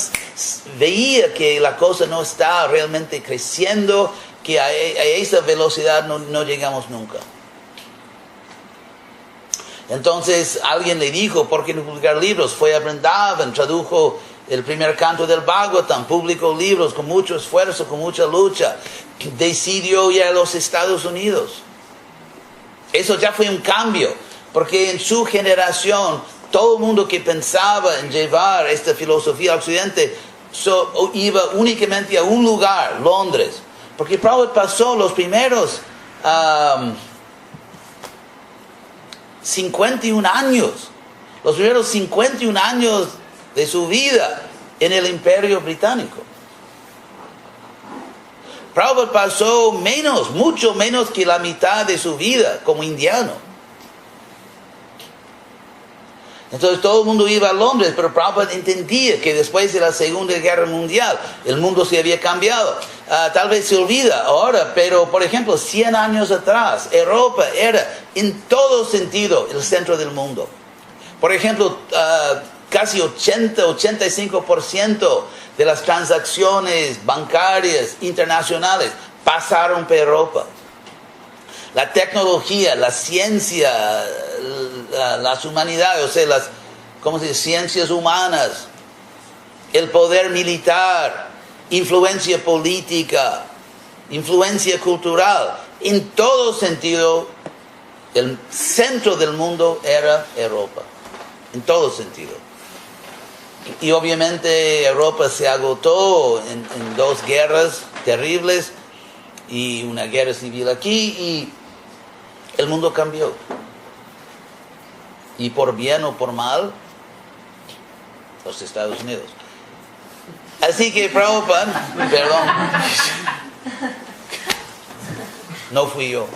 veía que la cosa no está realmente creciendo, que a esa velocidad no llegamos nunca. Entonces alguien le dijo, ¿por qué no publicar libros? Fue a Vrindavan, tradujo el primer canto del Bhagavatam, publicó libros con mucho esfuerzo, con mucha lucha. Decidió ir a los Estados Unidos. Eso ya fue un cambio, porque en su generación, todo el mundo que pensaba en llevar esta filosofía al occidente iba únicamente a un lugar, Londres. Porque Prabhupada pasó los primeros 51 años de su vida en el Imperio Británico. Prabhupada pasó mucho menos que la mitad de su vida como indiano. Entonces todo el mundo iba a Londres, pero Prabhupada entendía que después de la Segunda Guerra Mundial el mundo se había cambiado. Tal vez se olvida ahora, pero por ejemplo 100 años atrás Europa era en todo sentido el centro del mundo. Por ejemplo, casi 80-85% de las transacciones bancarias internacionales pasaron por Europa. La tecnología, la ciencia, las humanidades, o sea, las ciencias humanas, el poder militar, influencia política, influencia cultural, en todo sentido, el centro del mundo era Europa, en todo sentido. Y obviamente Europa se agotó en 2 guerras terribles y una guerra civil aquí, y el mundo cambió. Y por bien o por mal, los Estados Unidos. Así que Prabhupada, perdón, no fui yo.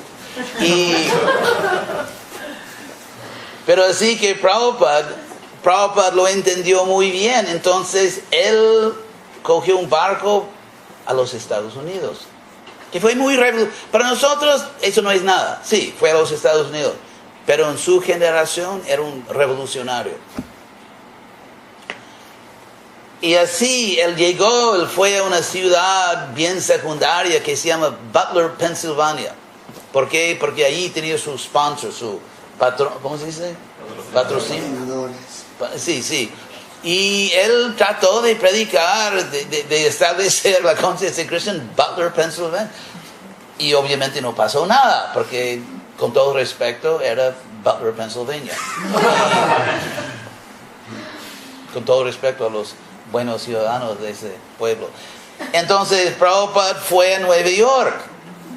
Pero así que Prabhupada lo entendió muy bien. Entonces él cogió un barco a los Estados Unidos. Que fue muy revolucionario. Para nosotros eso no es nada. Sí, fue a los Estados Unidos. Pero en su generación era un revolucionario. Y así él fue a una ciudad bien secundaria que se llama Butler, Pennsylvania. ¿Por qué? Porque allí tenía su sponsor, su patrón, ¿cómo se dice? Patrocinio. Sí. Y él trató de predicar, de establecer la conciencia de Cristo en Butler, Pennsylvania. Y obviamente no pasó nada, porque con todo respeto era Butler, Pennsylvania. Con todo respeto a los buenos ciudadanos de ese pueblo. Entonces Prabhupada fue a Nueva York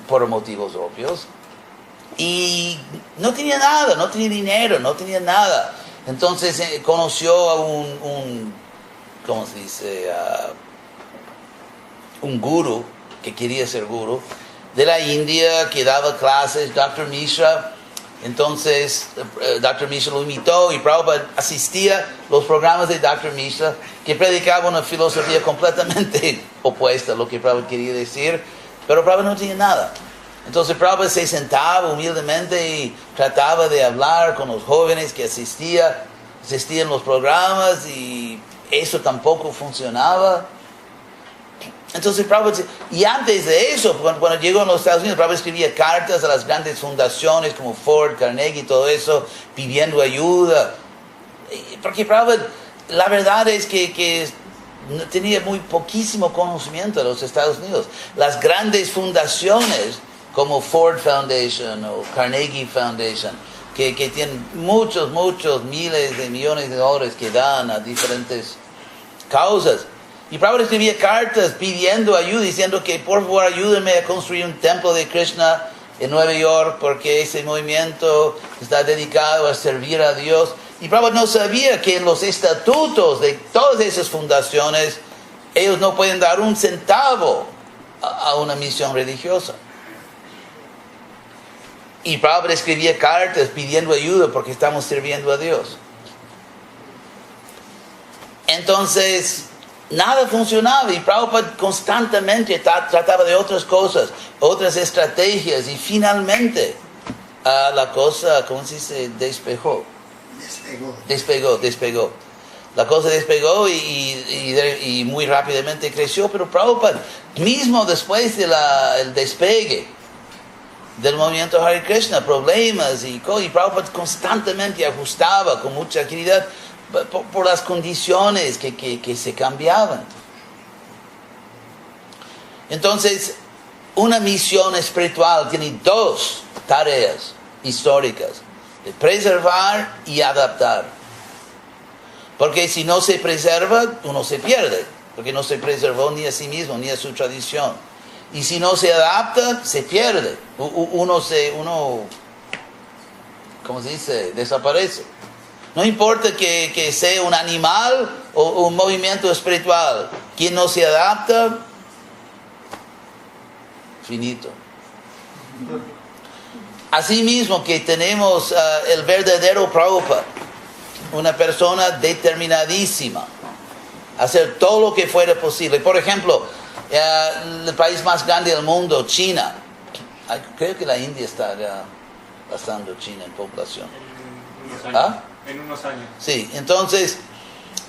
por motivos obvios y no tenía nada, no tenía dinero, no tenía nada. Entonces conoció a un ¿cómo se dice? Un gurú que quería ser gurú de la India que daba clases, Dr. Mishra. Entonces Dr. Mishra lo invitó y Prabhupada asistía a los programas de Dr. Mishra, que predicaba una filosofía completamente opuesta a lo que Prabhupada quería decir, pero Prabhupada no tenía nada. Entonces Prabhupada se sentaba humildemente y trataba de hablar con los jóvenes que asistían a los programas, y eso tampoco funcionaba. Entonces Prabhupada, y antes de eso, cuando llegó a los Estados Unidos, Prabhupada escribía cartas a las grandes fundaciones como Ford, Carnegie y todo eso, pidiendo ayuda. Porque Prabhupada, la verdad es que tenía muy poquísimo conocimiento de los Estados Unidos. Las grandes fundaciones como Ford Foundation o Carnegie Foundation, que tienen muchos miles de millones de dólares que dan a diferentes causas. Y Prabhupada escribía cartas pidiendo ayuda, diciendo que por favor ayúdenme a construir un templo de Krishna en Nueva York, porque ese movimiento está dedicado a servir a Dios. Y Prabhupada no sabía que en los estatutos de todas esas fundaciones, ellos no pueden dar un centavo a una misión religiosa. Y Prabhupada escribía cartas pidiendo ayuda porque estamos sirviendo a Dios. Entonces nada funcionaba y Prabhupada constantemente trataba de otras cosas, otras estrategias, y finalmente la cosa, ¿cómo se dice? Despegó. La cosa despegó y muy rápidamente creció, pero Prabhupada, mismo después del despegue del movimiento Hare Krishna, problemas y Prabhupada constantemente ajustaba con mucha agilidad por las condiciones que se cambiaban. Entonces, una misión espiritual tiene dos tareas históricas: de preservar y adaptar. Porque si no se preserva, uno se pierde, porque no se preservó ni a sí mismo, ni a su tradición. Y si no se adapta, se pierde. Uno ¿cómo se dice? Desaparece. No importa que sea un animal o un movimiento espiritual. Quien no se adapta, finito. Asimismo que tenemos el verdadero Prabhupada, una persona determinadísima a hacer todo lo que fuera posible. Por ejemplo, el país más grande del mundo, China. Creo que la India está ya pasando China en población. En unos años. Sí, entonces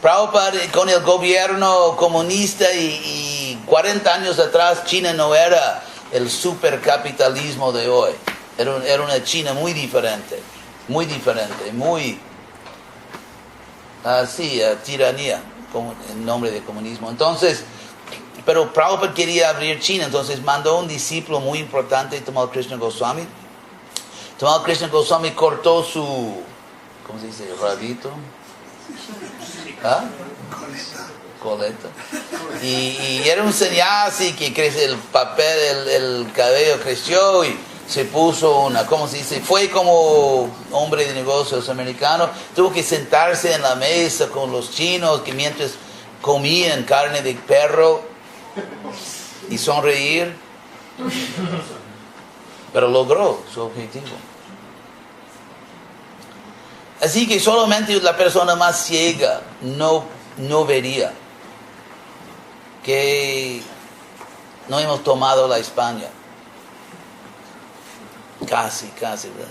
Prabhupada con el gobierno comunista y 40 años atrás China no era el supercapitalismo de hoy. Era una China muy diferente, muy tiranía en nombre de comunismo. Entonces, pero Prabhupada quería abrir China, entonces mandó un discípulo muy importante, Tamal Krishna Goswami. Tamal Krishna Goswami cortó su, ¿cómo se dice? Rabito. Coleta. Y era un sannyasi que crece el papel, el cabello creció y se puso una, ¿cómo se dice? Fue como hombre de negocios americano. Tuvo que sentarse en la mesa con los chinos que mientras comían carne de perro y sonreír. Pero logró su objetivo. Así que solamente la persona más ciega no vería que no hemos tomado la España. Casi, ¿verdad?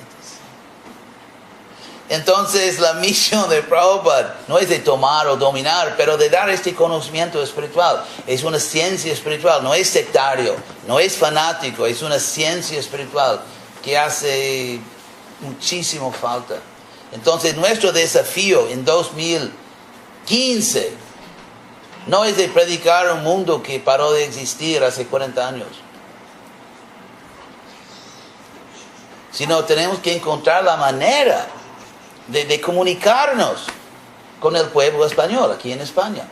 Entonces la misión de Prabhupada no es de tomar o dominar, pero de dar este conocimiento espiritual. Es una ciencia espiritual, no es sectario, no es fanático, es una ciencia espiritual que hace muchísimo falta. Entonces nuestro desafío en 2015 no es de predicar un mundo que paró de existir hace 40 años, sino tenemos que encontrar la manera de comunicarnos con el pueblo español aquí en España.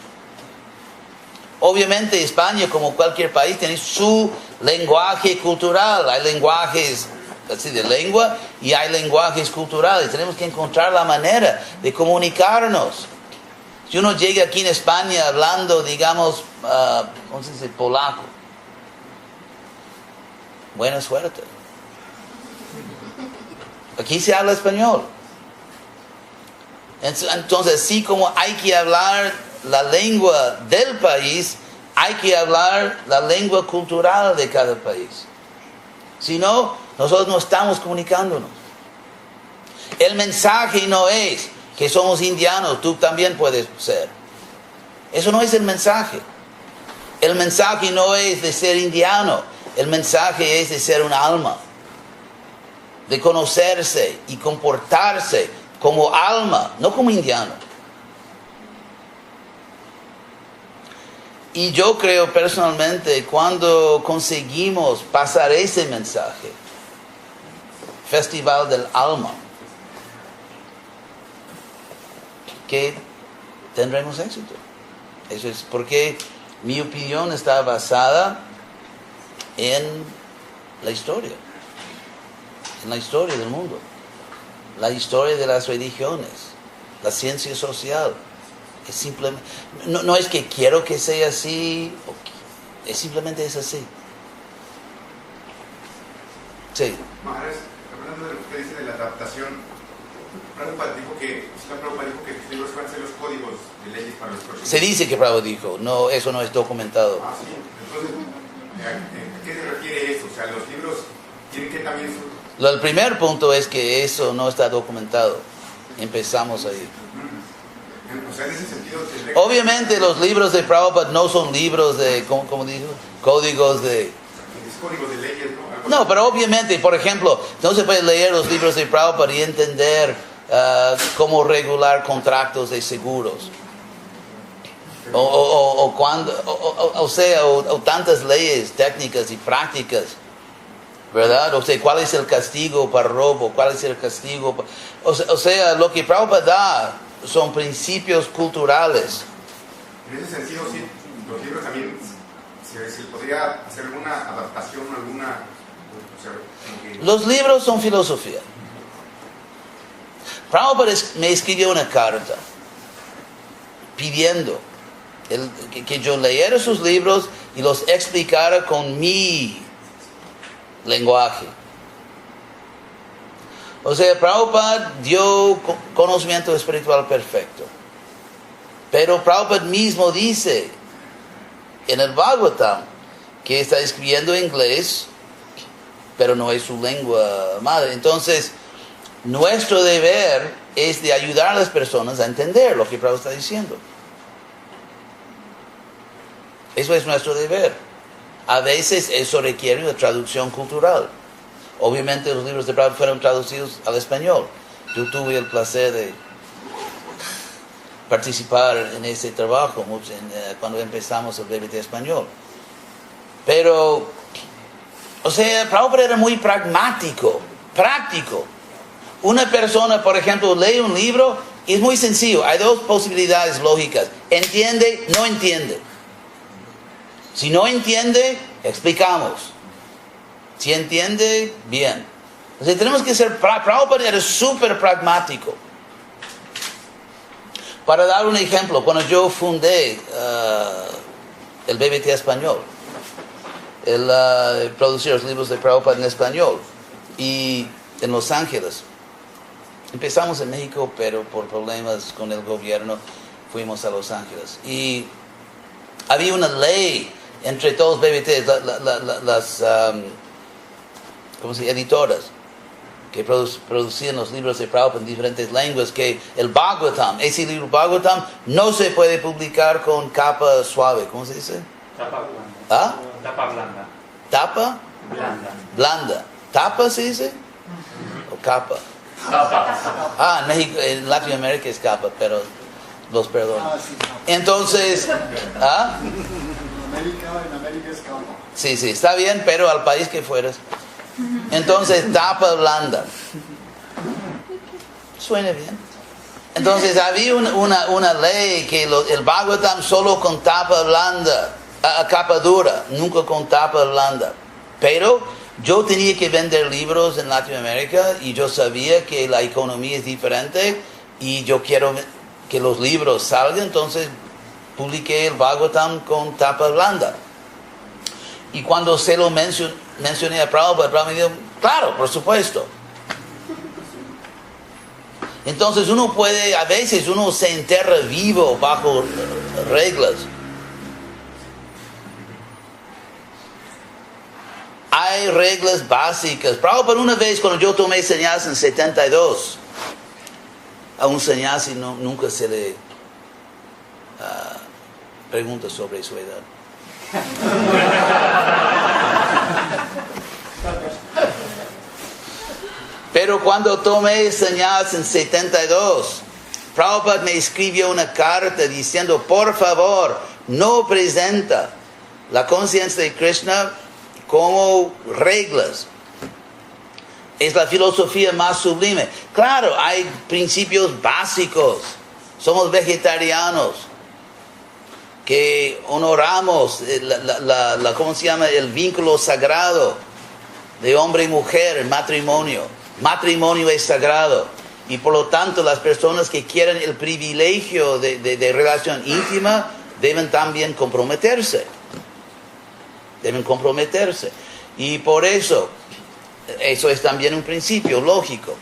Obviamente España, como cualquier país, tiene su lenguaje cultural. Hay lenguajes así de lengua y hay lenguajes culturales. Tenemos que encontrar la manera de comunicarnos. Si uno llega aquí en España hablando, digamos, ¿cómo se dice? Polaco. Buena suerte. Aquí se habla español. Entonces, así como hay que hablar la lengua del país, hay que hablar la lengua cultural de cada país. Si no, nosotros no estamos comunicándonos. El mensaje no es que somos indianos, tú también puedes ser. Eso no es el mensaje. El mensaje no es de ser indiano. El mensaje es de ser un alma. De conocerse y comportarse como alma, no como indiano. Y yo creo personalmente, cuando conseguimos pasar ese mensaje, Festival del Alma, que tendremos éxito. Eso es porque mi opinión está basada en la historia del mundo, la historia de las religiones, la ciencia social. Es simplemente, no es que quiero que sea así, simplemente es así. Sí. Maharaj, hablando de lo que usted dice de la adaptación, Prabhupada dijo que los libros van a ser los códigos de leyes para los próximos. Se dice que Prabhupada dijo, no, eso no es documentado. Ah, sí. Entonces, ¿a qué se refiere eso? O sea, los libros tienen que también... El primer punto es que eso no está documentado. Empezamos ahí. O sea, en ese sentido... Obviamente los libros de Prabhupada no son libros de, ¿cómo dijo? Códigos de... Códigos de leyes, ¿no? No, pero obviamente, por ejemplo, no se puede leer los libros de Prabhupada y entender cómo regular contratos de seguros. O tantas leyes técnicas y prácticas, ¿verdad? O sea, ¿cuál es el castigo para robo? ¿Cuál es el castigo para... O sea, lo que Prabhupada da son principios culturales. En ese sentido, sí, los libros también, ¿se podría hacer alguna adaptación, alguna... O sea, Los libros son filosofía. Prabhupada me escribió una carta pidiendo que yo leyera sus libros y los explicara con mi lenguaje. O sea, Prabhupada dio conocimiento espiritual perfecto. Pero Prabhupada mismo dice en el Bhagavatam que está escribiendo en inglés, pero no es su lengua madre. Entonces, nuestro deber es de ayudar a las personas a entender lo que Prabhupada está diciendo. Eso es nuestro deber. A veces eso requiere una traducción cultural. Obviamente los libros de Prabhupada fueron traducidos al español. Yo tuve el placer de participar en ese trabajo cuando empezamos el BBT español. Pero, o sea, Prabhupada era muy pragmático, práctico. Una persona, por ejemplo, lee un libro y es muy sencillo. Hay dos posibilidades lógicas. Entiende, no entiende. Si no entiende, explicamos. Si entiende, bien. O sea, tenemos que ser... Prabhupada era súper pragmático. Para dar un ejemplo, cuando yo fundé el BBT español, producir los libros de Prabhupada en español, y en Los Ángeles, Empezamos en México, pero por problemas con el gobierno fuimos a Los Ángeles. Y había una ley entre todos BBT, las ¿cómo se llama? Editoras que producían los libros de Prabhupada en diferentes lenguas, que el Bhagavatam, ese libro Bhagavatam, no se puede publicar con capa suave. ¿Cómo se dice? Tapa blanda. ¿Ah? Tapa blanda. ¿Tapa? Blanda. Blanda. ¿Tapa se dice? ¿O capa? Ah, en México, en Latinoamérica es capa, pero los perdono. Entonces, ¿ah? En América es capa. Sí, está bien, pero al país que fueras. Entonces, tapa blanda. Suena bien. Entonces, había una ley que el Bhagavatam solo con tapa blanda, capa dura, nunca con tapa blanda. Pero yo tenía que vender libros en Latinoamérica y yo sabía que la economía es diferente y yo quiero que los libros salgan, entonces publiqué el Bhagavatam con tapa blanda. Y cuando se lo mencioné a Prabhupada me dijo, claro, por supuesto. Entonces a veces uno se enterra vivo bajo reglas. Hay reglas básicas. Prabhupada una vez, cuando yo tomé sannyasi en 72, a un sannyasi nunca se le pregunta sobre su edad. Pero cuando tomé sannyasi en 72, Prabhupada me escribió una carta diciendo, por favor, no presenta la conciencia de Krishna como reglas. Es la filosofía más sublime. Claro, hay principios básicos. Somos vegetarianos, que honoramos ¿cómo se llama? El vínculo sagrado de hombre y mujer, el matrimonio. Matrimonio es sagrado. Y por lo tanto, las personas que quieren el privilegio de relación íntima deben también comprometerse. Deben comprometerse. Y por eso es también un principio lógico.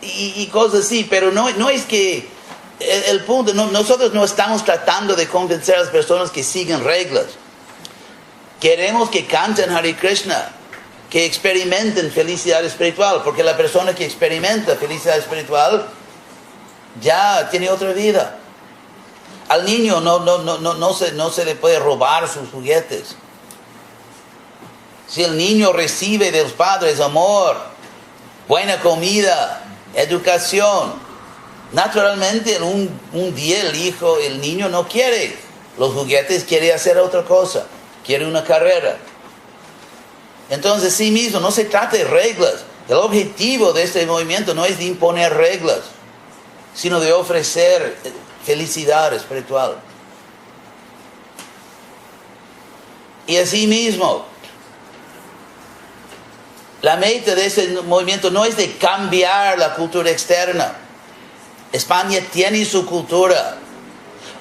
Y cosas así, pero no es que el punto, nosotros no estamos tratando de convencer a las personas que siguen reglas. Queremos que canten Hare Krishna, que experimenten felicidad espiritual, porque la persona que experimenta felicidad espiritual ya tiene otra vida. Al niño no se le puede robar sus juguetes. Si el niño recibe de los padres amor, buena comida, educación, naturalmente un día el niño no quiere los juguetes, quiere hacer otra cosa, quiere una carrera. Entonces, sí mismo, no se trata de reglas. El objetivo de este movimiento no es de imponer reglas, sino de ofrecer felicidad espiritual. Y así mismo, la meta de este movimiento no es de cambiar la cultura externa. España tiene su cultura.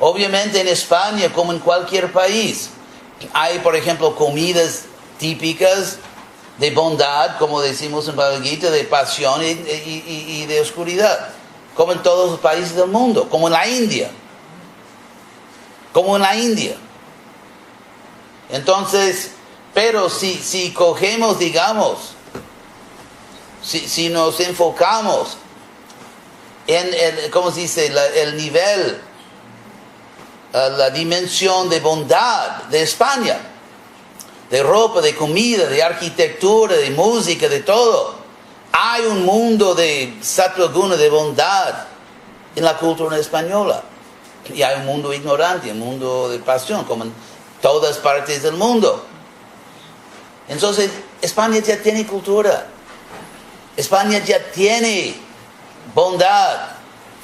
Obviamente en España, como en cualquier país, hay, por ejemplo, comidas típicas de bondad, como decimos en Bhagavad Gita, de pasión y de oscuridad, como en todos los países del mundo, como en la India. Entonces, pero si cogemos, digamos, si nos enfocamos en ¿cómo se dice? El nivel, la dimensión de bondad de España, de ropa, de comida, de arquitectura, de música, de todo. Hay un mundo de sattva guna, de bondad en la cultura española. Y hay un mundo ignorante, un mundo de pasión, como en todas partes del mundo. Entonces, España ya tiene cultura. España ya tiene bondad.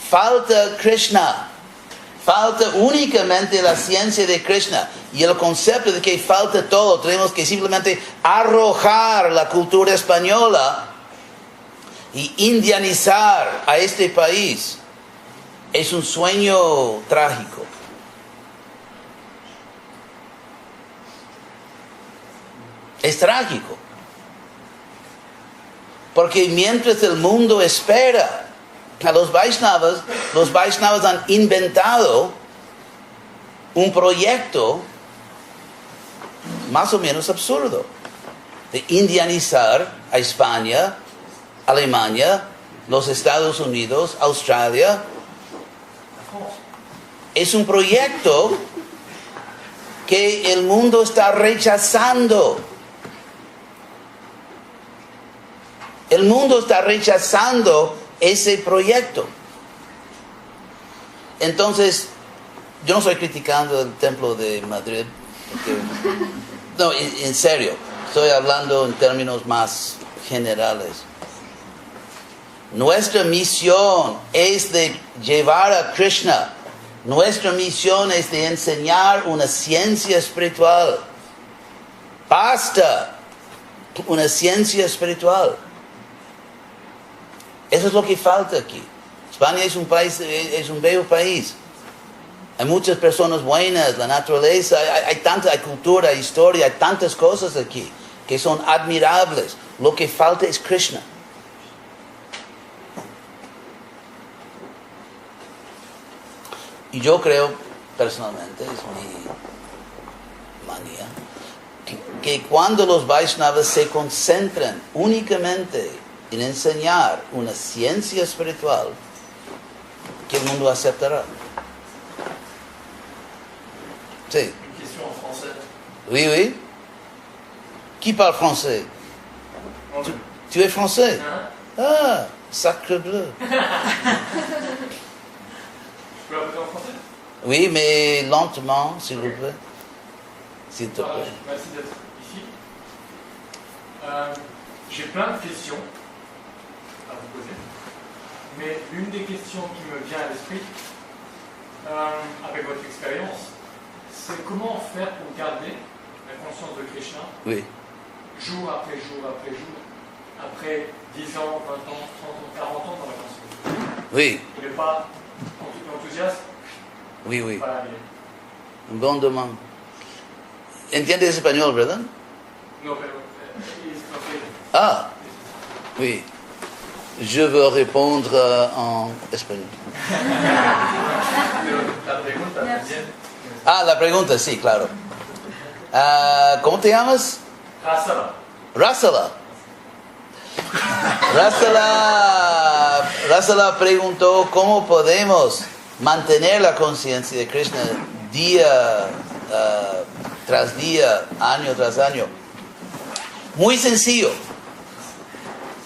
Falta Krishna. Falta únicamente la ciencia de Krishna. Y el concepto de que falta todo, tenemos que simplemente arrojar la cultura española y indianizar a este país. Es un sueño trágico. Es trágico. Porque mientras el mundo espera a los Vaishnavas han inventado un proyecto más o menos absurdo de indianizar a España, Alemania, los Estados Unidos, Australia. Es un proyecto que el mundo está rechazando. El mundo está rechazando ese proyecto. Entonces, yo no estoy criticando el templo de Madrid. No, en serio, estoy hablando en términos más generales. Nuestra misión es de llevar a Krishna. Nuestra misión es de enseñar una ciencia espiritual. Basta, una ciencia espiritual. Eso es lo que falta aquí. España es un país, es un bello país. Hay muchas personas buenas, la naturaleza, hay tanta cultura, historia, hay tantas cosas aquí que son admirables. Lo que falta es Krishna. Y yo creo, personalmente, es mi manía, que cuando los Vaishnavas se concentran únicamente en enseñar una ciencia espiritual, que el mundo aceptará. Sí. Une question en français. Oui, oui. Qui parle français? Tu es français? Ah, sacre bleu. Je peux répéter en français? Oui, mais lentement, s'il vous plaît. S'il te Voilà, plaît. merci d'être ici. J'ai plein de questions à vous poser, mais l'une des questions qui me vient à l'esprit, avec votre expérience, c'est comment faire pour garder la conscience de Krishna Oui. jour après jour après jour, après 10 ans, 20 ans, 30 ans, 40 ans dans la conscience. Oui, Il n'est pas enthousiaste, oui, oui. pas bien. Un bon demande. ¿Entiendes español, verdad? No, pero no sé. Ah, oui. Je veux répondre en espagnol. Pero la pregunta también. Ah, la pregunta, sí, claro. ¿Cómo te llamas? Rasala. Rasala. Rasala preguntó cómo podemos mantener la conciencia de Krishna día tras día, año tras año. Muy sencillo.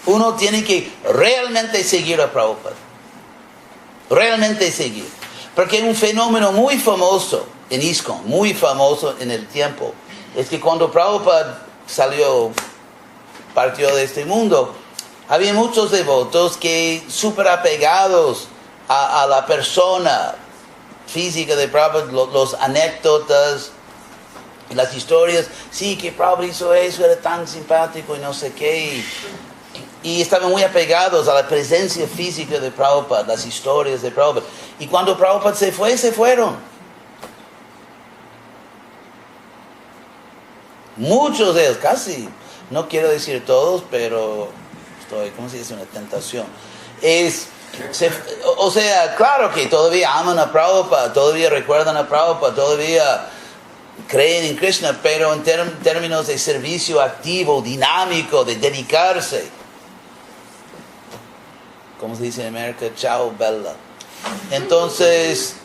Uno tiene que realmente seguir a Prabhupada. Realmente seguir. Porque hay un fenómeno muy famoso en ISKCON, muy famoso en el tiempo, es que cuando Prabhupada partió de este mundo, había muchos devotos que súper apegados a la persona física de Prabhupada, los anécdotas, las historias, sí, que Prabhupada hizo eso, era tan simpático y no sé qué, y estaban muy apegados a la presencia física de Prabhupada, las historias de Prabhupada. Y cuando Prabhupada se fueron. Muchos de ellos, casi, no quiero decir todos, pero ¿cómo se dice? Una tentación. O sea, claro que todavía aman a Prabhupada, todavía recuerdan a Prabhupada, todavía creen en Krishna, pero en términos de servicio activo, dinámico, de dedicarse, como se dice en América, chao bella. Entonces,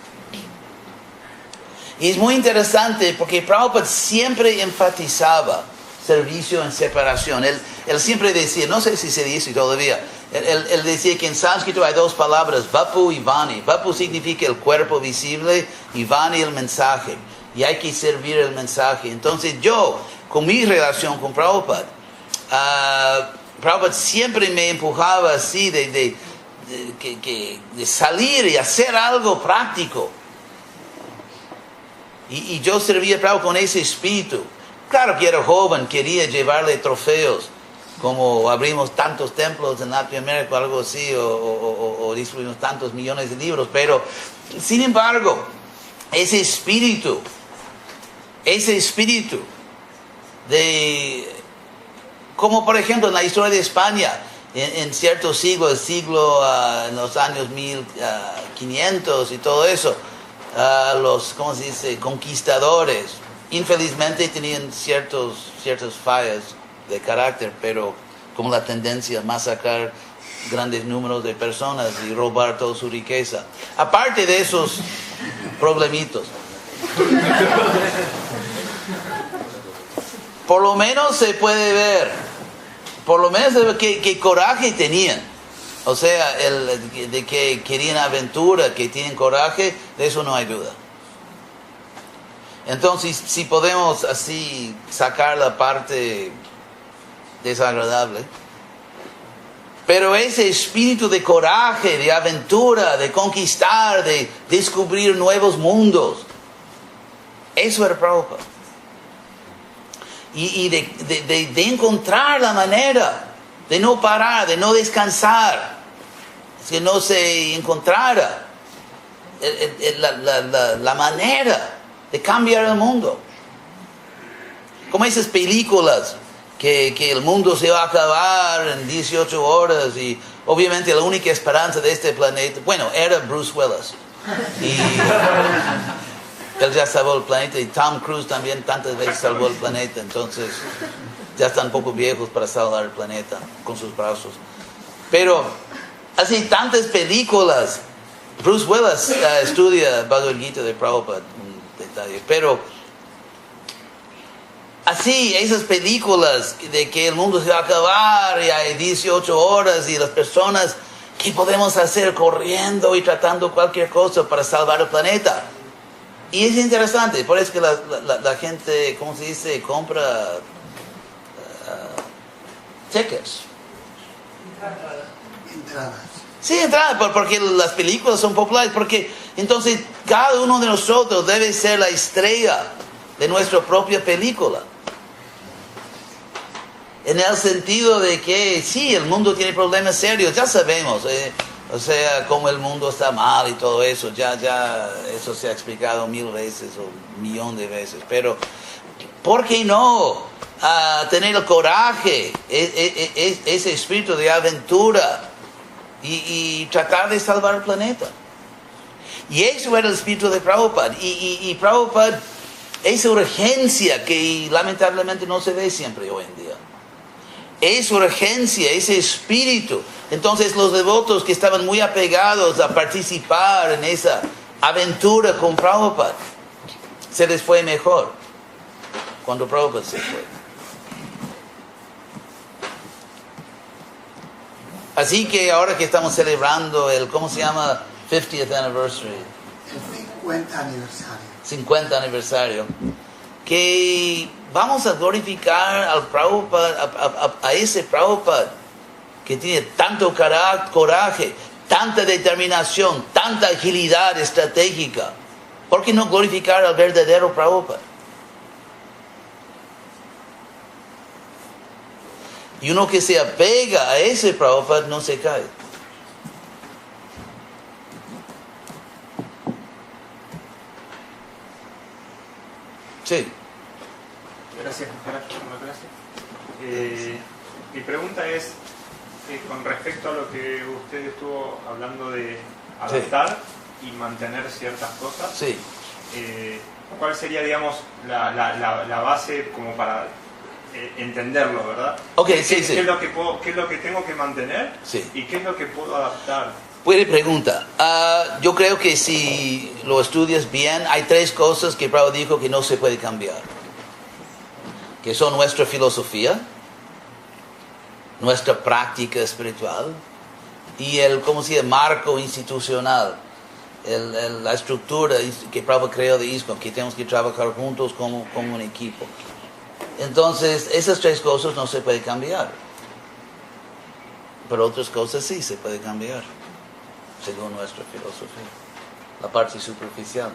y es muy interesante porque Prabhupada siempre enfatizaba servicio en separación. Él siempre decía, no sé si se dice todavía, él decía que en sánscrito hay dos palabras, vapu y vani. Vapu significa el cuerpo visible y vani el mensaje. Y hay que servir el mensaje. Entonces yo, con mi relación con Prabhupada, Prabhupada siempre me empujaba así de salir y hacer algo práctico. Y yo servía a Prabhupada con ese espíritu. Claro que era joven, quería llevarle trofeos, como abrimos tantos templos en Latinoamérica o algo así, o distribuimos tantos millones de libros, pero sin embargo, ese espíritu de, como por ejemplo en la historia de España, en ciertos siglos, en los años 1500 y todo eso, los, ¿cómo se dice?, conquistadores, infelizmente tenían ciertas fallas de carácter, pero como la tendencia a masacrar grandes números de personas y robar toda su riqueza. Aparte de esos problemitos. Por lo menos se puede ver, qué coraje tenían. O sea, de que querían aventura, que tienen coraje, de eso no hay duda. Entonces, si podemos así sacar la parte desagradable, pero ese espíritu de coraje, de aventura, de conquistar, de descubrir nuevos mundos, eso era Prabhupada. Y de encontrar la manera, de no parar, de no descansar, que no se encontrara la manera de cambiar el mundo. Como esas películas que el mundo se va a acabar en 18 horas y obviamente la única esperanza de este planeta, bueno, era Bruce Willis. Y él ya salvó el planeta y Tom Cruise también tantas veces salvó el planeta, entonces ya están un poco viejos para salvar el planeta con sus brazos. Pero así tantas películas, Bruce Willis estudia Bhagavad Gita de Prabhupada, un detalle, pero así, esas películas de que el mundo se va a acabar y hay 18 horas y las personas, ¿qué podemos hacer corriendo y tratando cualquier cosa para salvar el planeta? Y es interesante, por eso que la gente, ¿cómo se dice?, compra tickets. Entradas. Sí, entradas, porque las películas son populares, porque entonces cada uno de nosotros debe ser la estrella de nuestra propia película. En el sentido de que sí, el mundo tiene problemas serios, ya sabemos, o sea, cómo el mundo está mal y todo eso, ya eso se ha explicado 1000 veces o 1,000,000 de veces, pero ¿por qué no tener el coraje, ese espíritu de aventura y tratar de salvar el planeta? Y eso era el espíritu de Prabhupada, y Prabhupada, esa urgencia que lamentablemente no se ve siempre hoy en día. Es urgencia, ese espíritu. Entonces los devotos que estaban muy apegados a participar en esa aventura con Prabhupada, se les fue mejor cuando Prabhupada se fue. Así que ahora que estamos celebrando el, ¿cómo se llama? 50th anniversary. El 50 aniversario. 50 aniversario. Que vamos a glorificar al Prabhupada, a ese Prabhupada que tiene tanto coraje, tanta determinación, tanta agilidad estratégica. ¿Por qué no glorificar al verdadero Prabhupada? Y uno que se apega a ese Prabhupada no se cae. Sí. Gracias, por la clase. Mi pregunta es, con respecto a lo que usted estuvo hablando de adaptar y mantener ciertas cosas, Sí. ¿Cuál sería, digamos, la base como para entenderlo, verdad? Ok, ¿Qué, sí. ¿Qué es lo que tengo que mantener? Sí. ¿Y qué es lo que puedo adaptar? Buena pregunta. Yo creo que si lo estudias bien, hay 3 cosas que Prabhupada dijo que no se puede cambiar. Que son nuestra filosofía, nuestra práctica espiritual y el, ¿cómo se llama?, marco institucional, la estructura que Prabhupada creó de ISKCON, que tenemos que trabajar juntos como un equipo. Entonces, esas 3 cosas no se pueden cambiar. Pero otras cosas sí se pueden cambiar, según nuestra filosofía. La parte superficial.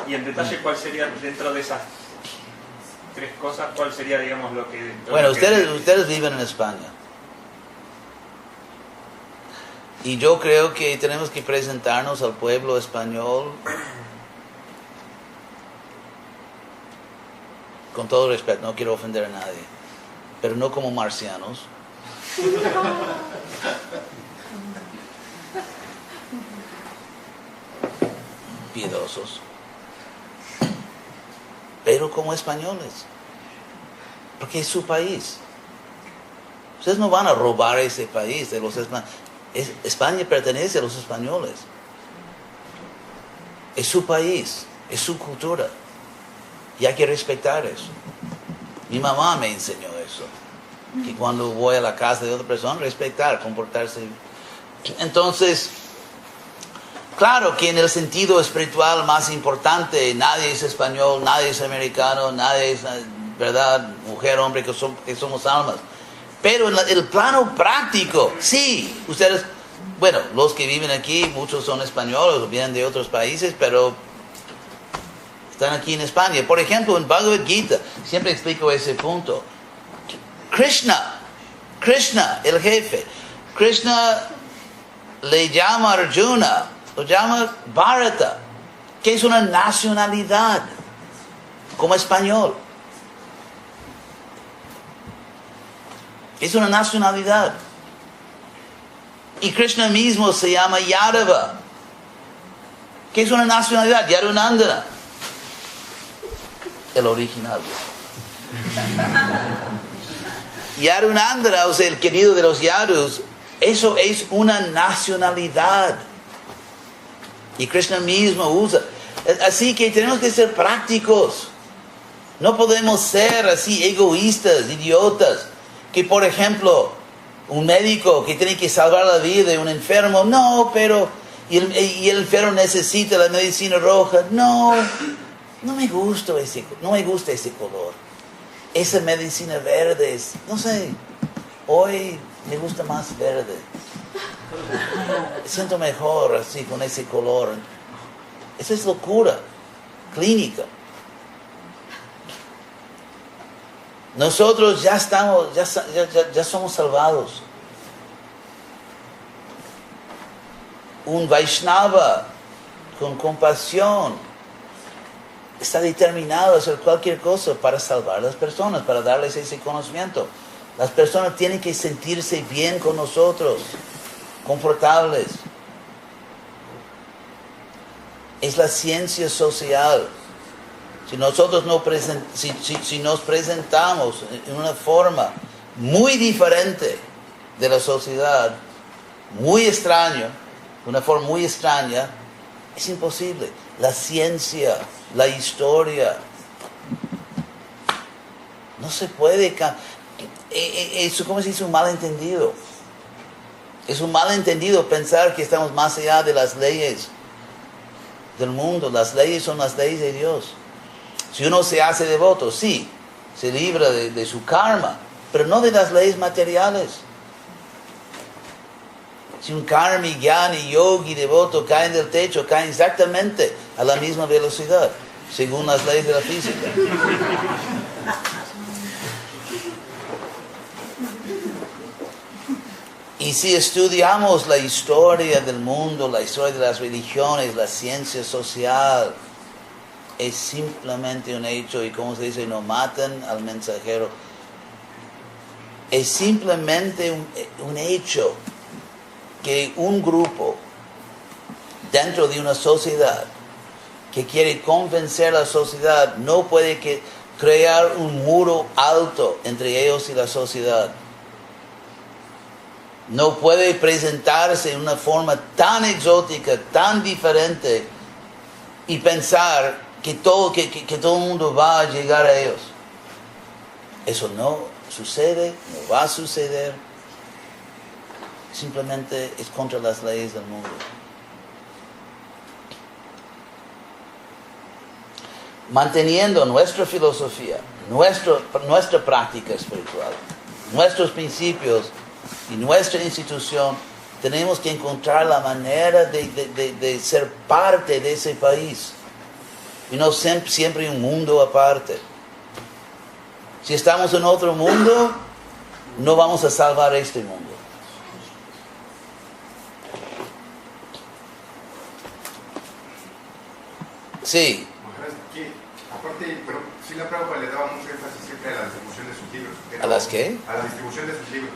Y en detalle, ¿cuál sería, dentro de esas 3 cosas, cuál sería, digamos, lo que... Bueno, ustedes viven en España. Y yo creo que tenemos que presentarnos al pueblo español con todo respeto, no quiero ofender a nadie, pero no como marcianos. Piedosos, pero como españoles, porque es su país. Ustedes no van a robar ese país de los españoles. España pertenece a los españoles. Es su país, es su cultura. Y hay que respetar eso. Mi mamá me enseñó eso. Que cuando voy a la casa de otra persona, respetar, comportarse. Entonces, claro que en el sentido espiritual más importante, nadie es español, nadie es americano, nadie es, ¿verdad? Mujer, hombre, que somos almas. Pero en el plano práctico, sí, ustedes, bueno, los que viven aquí, muchos son españoles o vienen de otros países, pero están aquí en España. Por ejemplo, en Bhagavad Gita, siempre explico ese punto. Krishna, el jefe, Krishna le llama a Arjuna, lo llama Bharata, que es una nacionalidad, como español. Es una nacionalidad. Y Krishna mismo se llama Yadava, que es una nacionalidad, Yadunandana, el original. Yadunandana, o sea, el querido de los Yadus, eso es una nacionalidad. Y Krishna mismo usa. Así que tenemos que ser prácticos. No podemos ser así egoístas, idiotas. Que por ejemplo, un médico que tiene que salvar la vida de un enfermo, no, pero y el enfermo necesita la medicina roja, no me gusta ese color. Esa medicina verde, no sé, hoy me gusta más verde. Me siento mejor así con ese color. Eso es locura clínica. Nosotros ya somos salvados. Un Vaishnava con compasión está determinado a hacer cualquier cosa para salvar a las personas, para darles ese conocimiento. Las personas tienen que sentirse bien con nosotros, confortables. Es la ciencia social. Si nosotros si nos presentamos en una forma muy diferente de la sociedad, muy extraña, una forma muy extraña, es imposible. La ciencia, la historia, no se puede cambiar. Eso, ¿cómo se dice? Un malentendido. Es un malentendido pensar que estamos más allá de las leyes del mundo. Las leyes son las leyes de Dios. Si uno se hace devoto, sí, se libra de su karma, pero no de las leyes materiales. Si un karmi, jnani, yogi, devoto caen del techo, caen exactamente a la misma velocidad, según las leyes de la física. Y si estudiamos la historia del mundo, la historia de las religiones, la ciencia social, es simplemente un hecho, y como se dice, no matan al mensajero. Es simplemente un hecho que un grupo dentro de una sociedad que quiere convencer a la sociedad no puede crear un muro alto entre ellos y la sociedad. No puede presentarse en una forma tan exótica, tan diferente y pensar que todo el mundo va a llegar a ellos. Eso no sucede, no va a suceder. Simplemente es contra las leyes del mundo. Manteniendo nuestra filosofía, nuestra práctica espiritual, nuestros principios y nuestra institución, tenemos que encontrar la manera de ser parte de ese país. Y no siempre un mundo aparte. Si estamos en otro mundo, no vamos a salvar este mundo. Sí. Aparte, bueno, sí, Srila Prabhupada le daba mucho énfasis siempre a la distribución de sus libros. ¿A las qué? A la distribución de sus libros.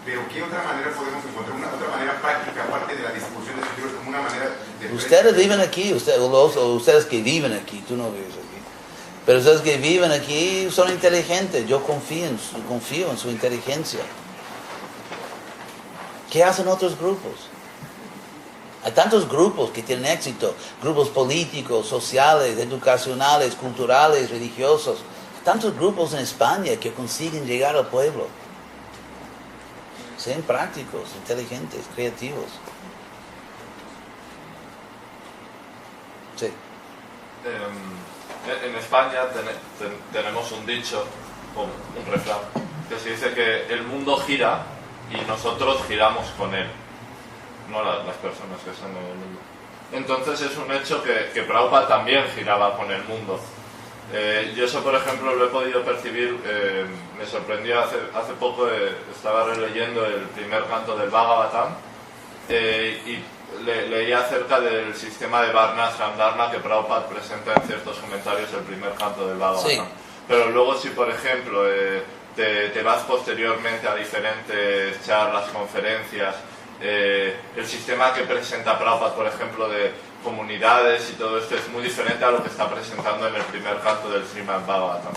Pero ¿qué otra manera podemos encontrar? Otra manera práctica, aparte de la distribución de sus libros, como una manera de... Ustedes viven aquí, ustedes que viven aquí, tú no vives aquí. Pero ustedes que viven aquí son inteligentes, yo confío en su inteligencia. ¿Qué hacen otros grupos? Hay tantos grupos que tienen éxito, grupos políticos, sociales, educacionales, culturales, religiosos. Tantos grupos en España que consiguen llegar al pueblo. Sean prácticos, inteligentes, creativos. Sí. En España tenemos un dicho, un refrán, que se dice que el mundo gira y nosotros giramos con él, no las personas que están en el mundo. Entonces es un hecho que Prabhupada también giraba con el mundo. Yo eso, por ejemplo, lo he podido percibir, me sorprendió hace poco, estaba releyendo el primer canto del Bhagavatam y leía acerca del sistema de Varnashram Dharma que Prabhupada presenta en ciertos comentarios el primer canto del Bhagavatam. Sí. Pero luego si, por ejemplo, te vas posteriormente a diferentes charlas, conferencias, el sistema que presenta Prabhupada, por ejemplo, de comunidades y todo esto es muy diferente a lo que está presentando en el primer canto del Srimad Bhagavatam.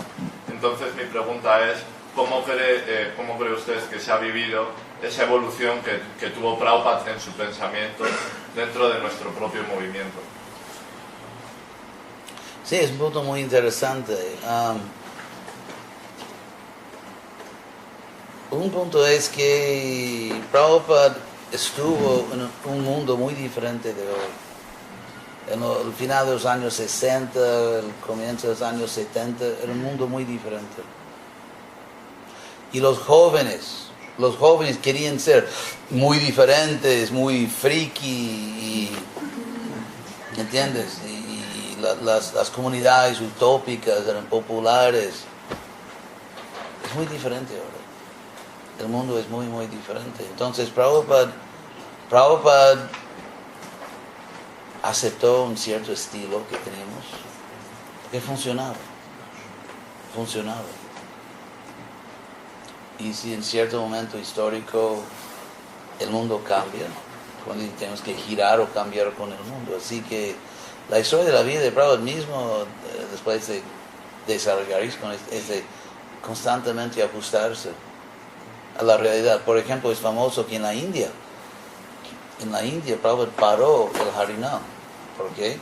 Entonces mi pregunta es, ¿cómo cree usted que se ha vivido esa evolución que tuvo Prabhupada en su pensamiento dentro de nuestro propio movimiento? Sí, es un punto muy interesante. Un punto es que Prabhupada estuvo en un mundo muy diferente de hoy. En el final de los años 60, el comienzo de los años 70, era un mundo muy diferente. Y los jóvenes querían ser muy diferentes, muy friki, ¿entiendes? Y las comunidades utópicas eran populares. Es muy diferente ahora. El mundo es muy, muy diferente. Entonces Prabhupada aceptó un cierto estilo que tenemos, porque funcionaba. Y si en cierto momento histórico el mundo cambia, cuando tenemos que girar o cambiar con el mundo. Así que la historia de la vida de Prabhupada mismo, después de desarrollar es de constantemente ajustarse a la realidad. Por ejemplo, es famoso que en la India Prabhupada paró el Harinam. ¿Por qué?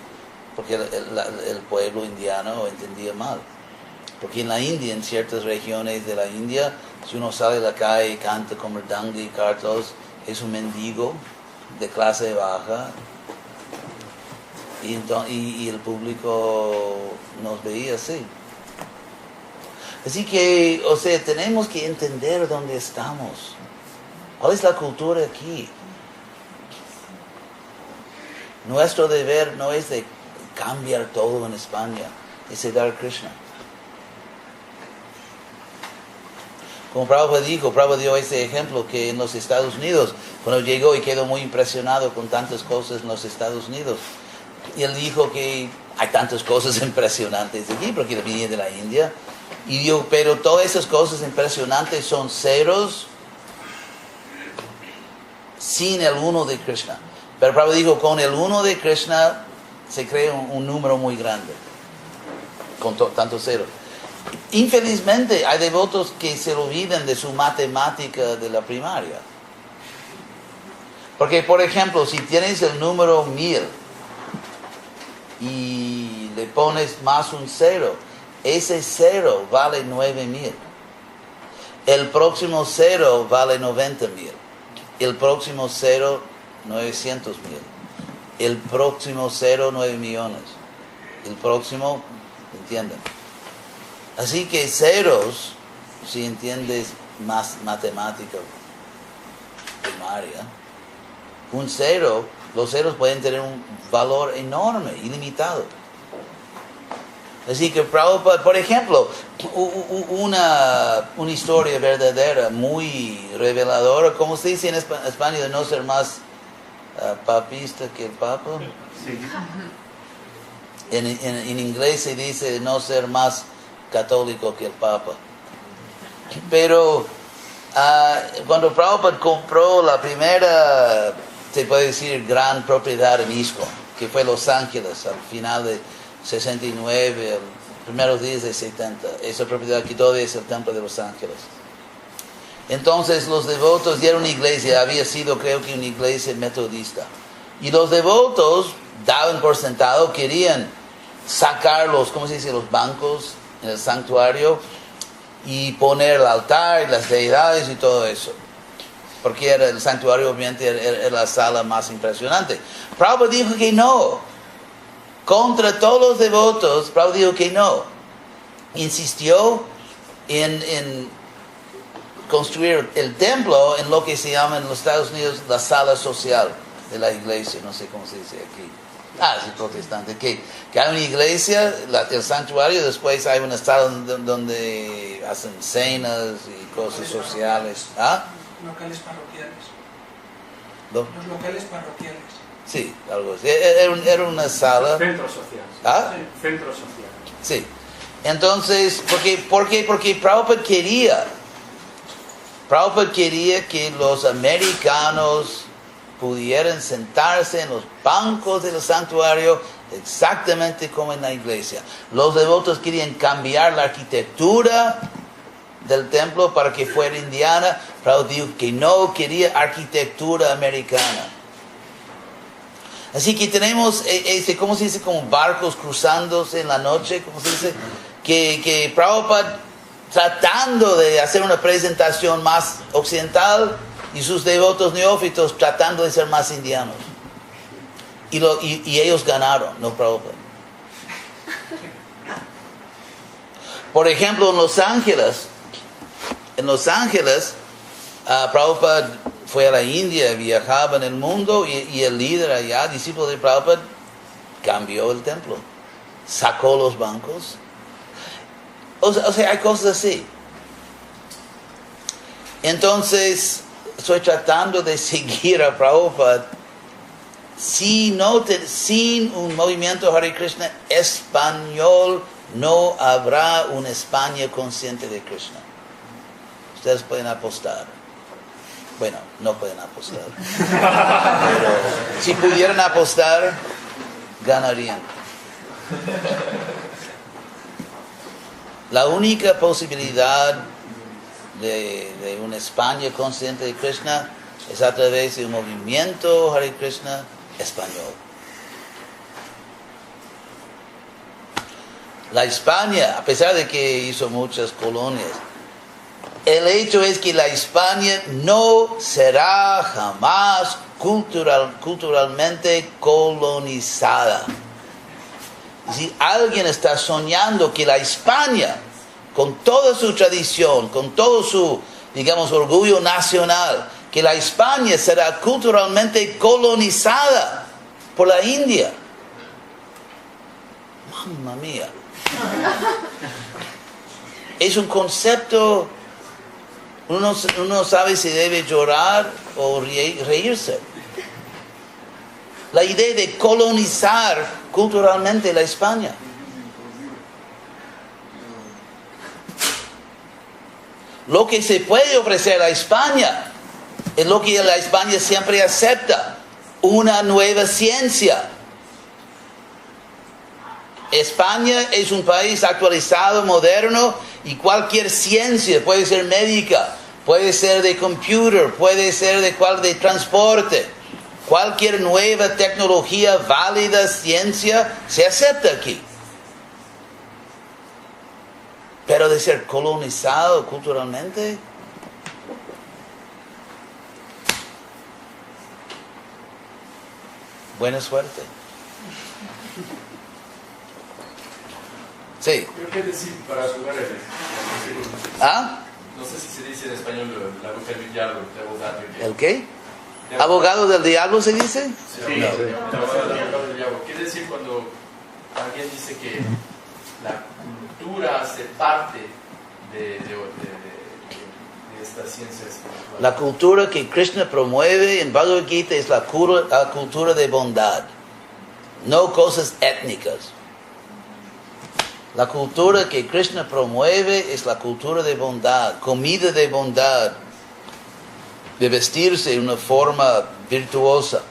Porque el pueblo indiano entendía mal. Porque en la India, en ciertas regiones de la India, si uno sale a la calle y canta con mridanga y kartals, es un mendigo de clase baja. Y el público nos veía así. Así que, tenemos que entender dónde estamos. ¿Cuál es la cultura aquí? Nuestro deber no es de cambiar todo en España, es de dar Krishna. Como Prabhupada dio ese ejemplo que en los Estados Unidos, cuando llegó y quedó muy impresionado con tantas cosas en los Estados Unidos, y él dijo que hay tantas cosas impresionantes aquí, porque él venía de la India, y dijo, pero todas esas cosas impresionantes son ceros sin el uno de Krishna. Pero Prabhupada dijo, con el uno de Krishna se crea un número muy grande, con tantos ceros. Infelizmente hay devotos que se olvidan de su matemática de la primaria. Porque, por ejemplo, si tienes el número 1000 y le pones más un cero, ese cero vale 9000. El próximo cero vale 90,000. El próximo cero 900,000. El próximo 9 millones. El próximo, ¿entienden? Así que ceros, si entiendes más matemática primaria, un cero, los ceros pueden tener un valor enorme, ilimitado. Así que Prabhupada, por ejemplo, una historia verdadera, muy reveladora, como se dice en España, de no ser más papista que el Papa. Sí. En inglés se dice no ser más católico que el Papa. Pero cuando Prabhupada compró la primera, se puede decir, gran propiedad en ISKCON, que fue Los Ángeles, al final de 69, primeros días de 70, esa propiedad que todavía es el templo de Los Ángeles. Entonces los devotos, y era una iglesia, había sido creo que una iglesia metodista, y los devotos daban por sentado, querían sacar los, ¿cómo se dice?, los bancos en el santuario y poner el altar y las deidades y todo eso, porque era el santuario, obviamente era la sala más impresionante. Prabhupada dijo que no, contra todos los devotos. Prabhupada dijo que no, insistió en construir el templo en lo que se llama en los Estados Unidos la sala social de la iglesia, no sé cómo se dice aquí. Es protestante, que hay una iglesia, el santuario, después hay una sala donde hacen cenas y cosas sociales. Locales parroquiales. Los locales parroquiales. Sí, algo así. Era una sala. Centro social. Sí. Centro social. Sí. Entonces, porque Prabhupada quería que los americanos pudieran sentarse en los bancos del santuario exactamente como en la iglesia. Los devotos querían cambiar la arquitectura del templo para que fuera indiana. Prabhupada dijo que no quería arquitectura americana. Así que tenemos, ¿cómo se dice? Como barcos cruzándose en la noche, ¿cómo se dice? Que Prabhupada tratando de hacer una presentación más occidental y sus devotos neófitos tratando de ser más indianos. Y ellos ganaron, no Prabhupada. Por ejemplo, en Los Ángeles, Prabhupada fue a la India, viajaba en el mundo y el líder allá, discípulo de Prabhupada, cambió el templo, sacó los bancos. O sea, hay cosas así. Entonces, estoy tratando de seguir a Prabhupada. Sin un movimiento Hare Krishna español, no habrá una España consciente de Krishna. Ustedes pueden apostar. Bueno, no pueden apostar. Pero si pudieran apostar, ganarían. La única posibilidad de una España consciente de Krishna es a través de un movimiento Hare Krishna español. La España, a pesar de que hizo muchas colonias, el hecho es que la España no será jamás culturalmente colonizada. Si alguien está soñando que la España, con toda su tradición, con todo su, digamos, orgullo nacional, que la España será culturalmente colonizada por la India. Mamma mía. Es un concepto, uno no sabe si debe llorar o reírse. La idea de colonizar culturalmente la España. Lo que se puede ofrecer a España es lo que la España siempre acepta: una nueva ciencia. España es un país actualizado, moderno, y cualquier ciencia, puede ser médica, puede ser de computer, puede ser de transporte, cualquier nueva tecnología válida, ciencia, se acepta aquí. Pero de ser colonizado culturalmente, buena suerte. Sí. Creo que decir para jugar el... No sé si se dice en español la mujer del diablo, de abogado. ¿El qué? ¿Abogado del diablo se dice? Sí, no. Abogado del diablo. ¿Qué decir cuando alguien dice que la cultura hace parte de esta ciencia espiritual? La cultura que Krishna promueve en Bhagavad Gita es la cultura de bondad, no cosas étnicas. La cultura que Krishna promueve es la cultura de bondad, comida de bondad, de vestirse de una forma virtuosa.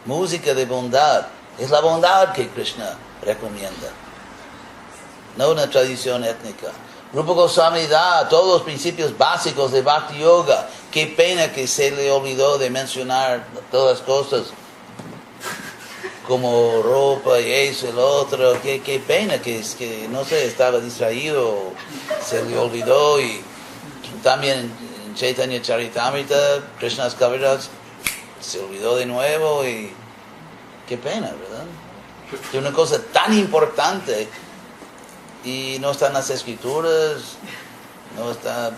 Música de bondad, es la bondad que Krishna recomienda, no una tradición étnica. Rupa Goswami da todos los principios básicos de Bhakti Yoga. Qué pena que se le olvidó de mencionar todas las cosas como ropa y eso y lo otro. Qué pena que no sé, estaba distraído, se le olvidó. Y también en Chaitanya Charitamrita, Krishna's Kaviraj se olvidó de nuevo y qué pena, ¿verdad? Es una cosa tan importante y no están las escrituras, no está...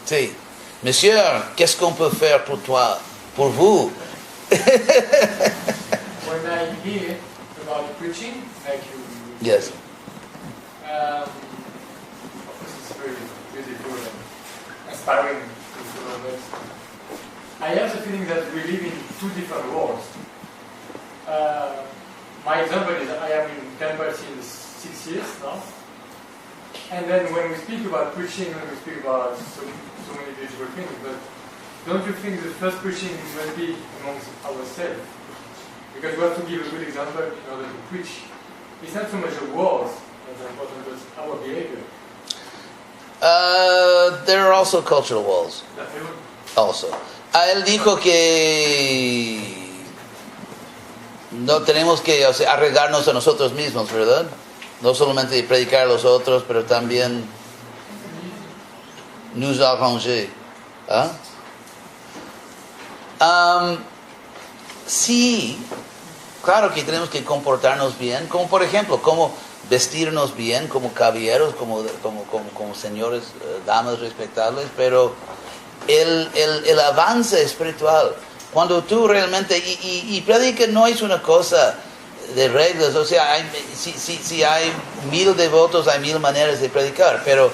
Sí, monsieur, qu'est-ce qu'on peut faire pour toi, pour vous? When I hear about preaching, like you... Yes. Of course it's very beautiful and inspiring to know that. I have the feeling that we live in two different worlds. My example is I am in temple since 6 years now. And then when we speak about preaching, when we speak about so many beautiful things, but don't you think the first preaching must be amongst ourselves? Because we have to give a good example in order to preach. It's not so much the words that's important, but our behavior. There are also cultural walls. Also. Él dijo que no tenemos que arreglarnos a nosotros mismos, ¿verdad? No solamente predicar a los otros, pero también nous arranger. ¿Ah? Sí, claro que tenemos que comportarnos bien, como por ejemplo, como vestirnos bien, como caballeros, como señores, damas respetables, pero el avance espiritual, cuando tú realmente, y predica no es una cosa de reglas, o sea, si hay 1000 devotos, hay 1000 maneras de predicar, pero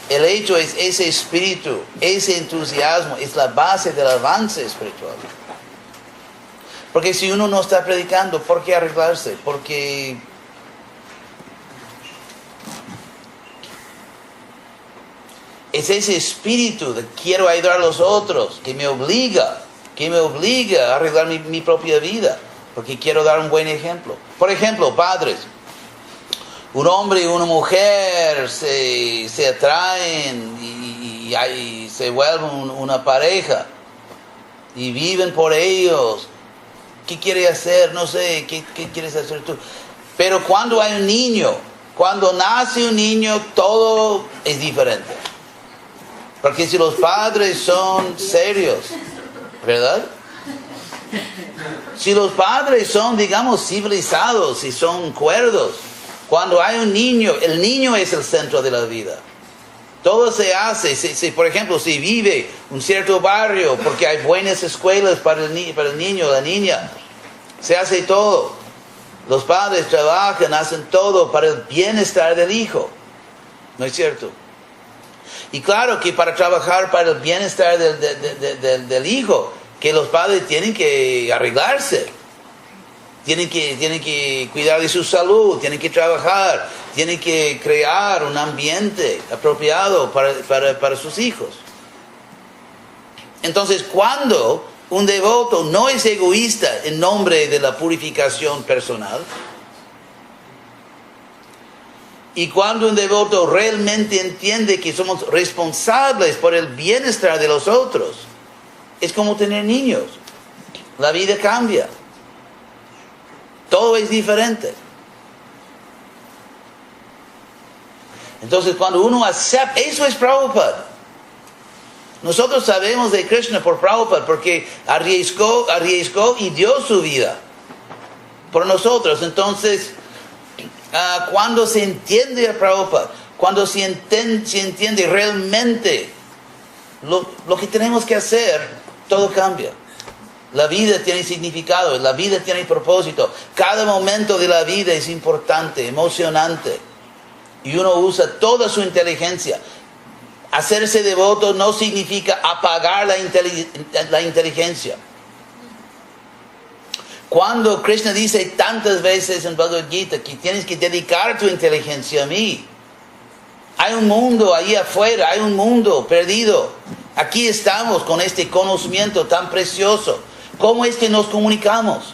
el hecho es ese espíritu, ese entusiasmo, es la base del avance espiritual. Porque si uno no está predicando, ¿por qué arreglarse? Porque es ese espíritu de quiero ayudar a los otros que me obliga a arreglar mi propia vida, porque quiero dar un buen ejemplo. Por ejemplo, padres, un hombre y una mujer se atraen y se vuelven una pareja y viven por ellos. ¿Qué quiere hacer? No sé, ¿qué quieres hacer tú? Pero cuando hay un niño, cuando nace un niño, todo es diferente. Porque si los padres son serios, ¿verdad? Si los padres son, digamos, civilizados y son cuerdos, cuando hay un niño, el niño es el centro de la vida. Todo se hace, por ejemplo, si vive un cierto barrio, porque hay buenas escuelas para el niño o la niña, se hace todo. Los padres trabajan, hacen todo para el bienestar del hijo. ¿No es cierto? Y claro que para trabajar para el bienestar del hijo, que los padres tienen que arreglarse. Tienen que cuidar de su salud, tienen que trabajar, tienen que crear un ambiente apropiado para sus hijos. Entonces, cuando un devoto no es egoísta en nombre de la purificación personal, y cuando un devoto realmente entiende que somos responsables por el bienestar de los otros, es como tener niños. La vida cambia. Todo es diferente. Entonces, cuando uno acepta, eso es Prabhupada. Nosotros sabemos de Krishna por Prabhupada porque arriesgó y dio su vida por nosotros. Entonces, cuando se entiende a Prabhupada, cuando se entiende realmente lo que tenemos que hacer, todo cambia. La vida tiene significado, la vida tiene propósito. Cada momento de la vida es importante, emocionante. Y uno usa toda su inteligencia. Hacerse devoto no significa apagar la inteligencia. Cuando Krishna dice tantas veces en Bhagavad Gita que tienes que dedicar tu inteligencia a mí. Hay un mundo ahí afuera, hay un mundo perdido. Aquí estamos con este conocimiento tan precioso. ¿Cómo es que nos comunicamos?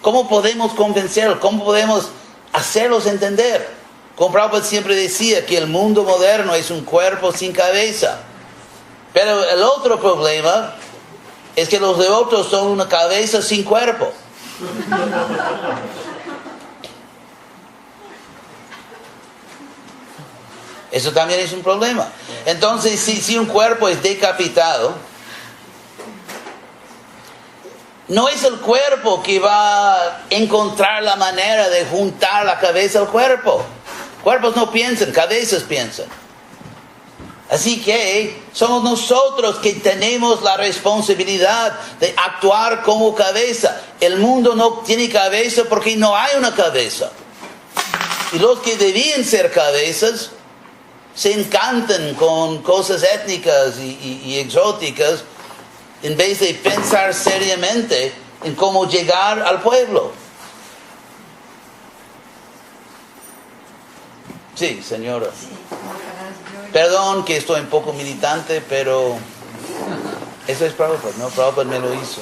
¿Cómo podemos convencerlos? ¿Cómo podemos hacerlos entender? Como Prabhupada siempre decía que el mundo moderno es un cuerpo sin cabeza. Pero el otro problema es que los devotos son una cabeza sin cuerpo. Eso también es un problema. Entonces, si un cuerpo es decapitado, no es el cuerpo que va a encontrar la manera de juntar la cabeza al cuerpo. Cuerpos no piensan, cabezas piensan. Así que somos nosotros que tenemos la responsabilidad de actuar como cabeza. El mundo no tiene cabeza porque no hay una cabeza. Y los que debían ser cabezas se encantan con cosas étnicas y exóticas en vez de pensar seriamente en cómo llegar al pueblo. Sí, señora. Perdón que estoy un poco militante, pero eso es Prabhupada, ¿no? Prabhupada me lo hizo.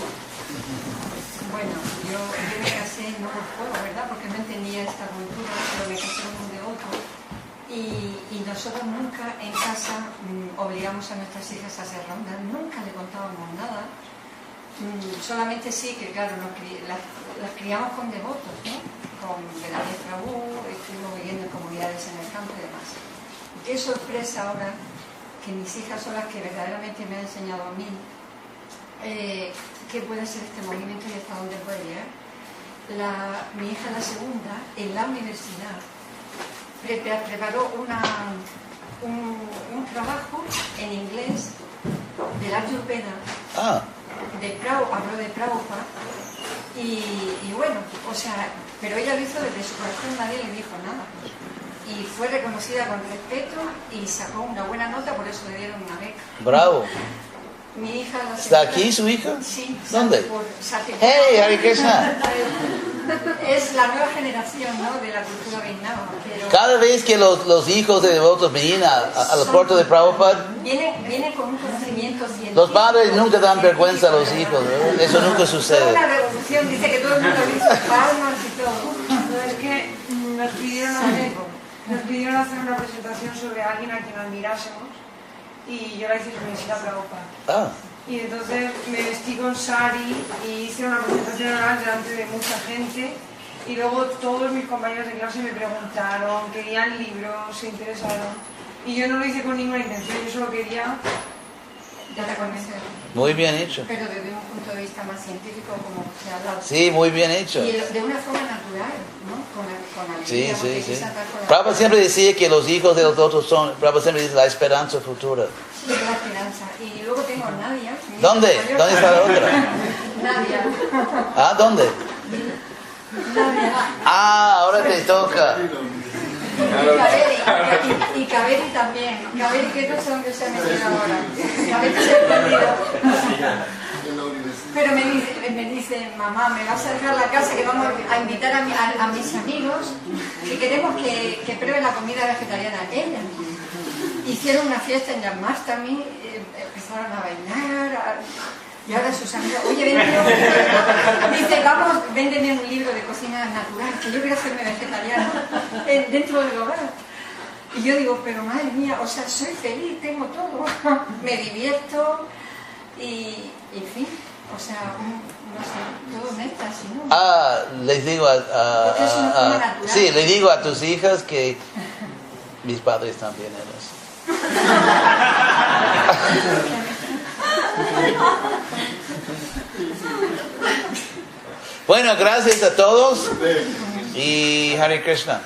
Bueno, yo me casé no por fuego, ¿verdad? Porque no entendía esta cultura, pero me casé con un devoto. Y nosotros nunca en casa obligamos a nuestras hijas a hacer rondas, nunca le contábamos nada. Solamente sí que, claro, las criamos con devotos, ¿no? Con Veladez Prabhu, estuvimos viviendo en comunidades en el campo y demás. Qué sorpresa ahora que mis hijas son las que verdaderamente me han enseñado a mí qué puede ser este movimiento y hasta dónde puede llegar. Mi hija, la segunda, en la universidad, preparó un trabajo en inglés del Ayurveda. Habló de Prabhupada y bueno, o sea, pero ella lo hizo desde su corazón, nadie le dijo nada. Y fue reconocida con respeto y sacó una buena nota, por eso le dieron una beca. Bravo. Mi hija ¿Está aquí su hija? Sí. ¿Dónde? ¡Hey, Hare Krishna! Es la nueva generación, ¿no?, de la cultura Vaishnava. Cada vez que los hijos de devotos vienen a los puertos de Prabhupada, vienen con un conocimiento científico. Los padres nunca dan vergüenza a los hijos, ¿no? Eso nunca sucede. Toda una revolución, dice que todo el mundo hizo palmas y todo. No, es que nos pidieron hacer una presentación sobre alguien a quien admirásemos y yo la hice sobre Srila Prabhupada. Y entonces me vestí con sari y hice una presentación oral delante de mucha gente y luego todos mis compañeros de clase me preguntaron, querían libros, se interesaron y yo no lo hice con ninguna intención, yo solo quería dar a conocer. Muy bien hecho. Pero desde un punto de vista más científico, como se ha hablado. Sí, muy bien hecho. Y de una forma natural, ¿no? Con alegría. Sí. Prabhupada siempre decía que los hijos de los otros son, Prabhupada siempre dice, la esperanza futura. Sí, la esperanza. Y luego tengo a Nadia. ¿Dónde? ¿Dónde está la otra? Nadia. ¿Dónde? Nadia. Ahora te toca. Y Kaveri también. Kaveri, que no sé dónde se ha metido ahora. Kaveri se ha perdido. Pero me dice, mamá, ¿me vas a dejar la casa que vamos a invitar a mis amigos que queremos que prueben la comida vegetariana? Ella. Hicieron una fiesta en Janmashtami, empezaron a bailar, y ahora sus amigas, oye, dice, vamos, véndeme un libro de cocina natural, que yo quiero hacerme vegetariana dentro del hogar. Y yo digo, pero madre mía, o sea, soy feliz, tengo todo, me divierto, y en fin, o sea, no sé, todo me está así, ¿no? Les digo sí, le digo a tus hijas que mis padres también eran así. Bueno, gracias a todos y Hare Krishna.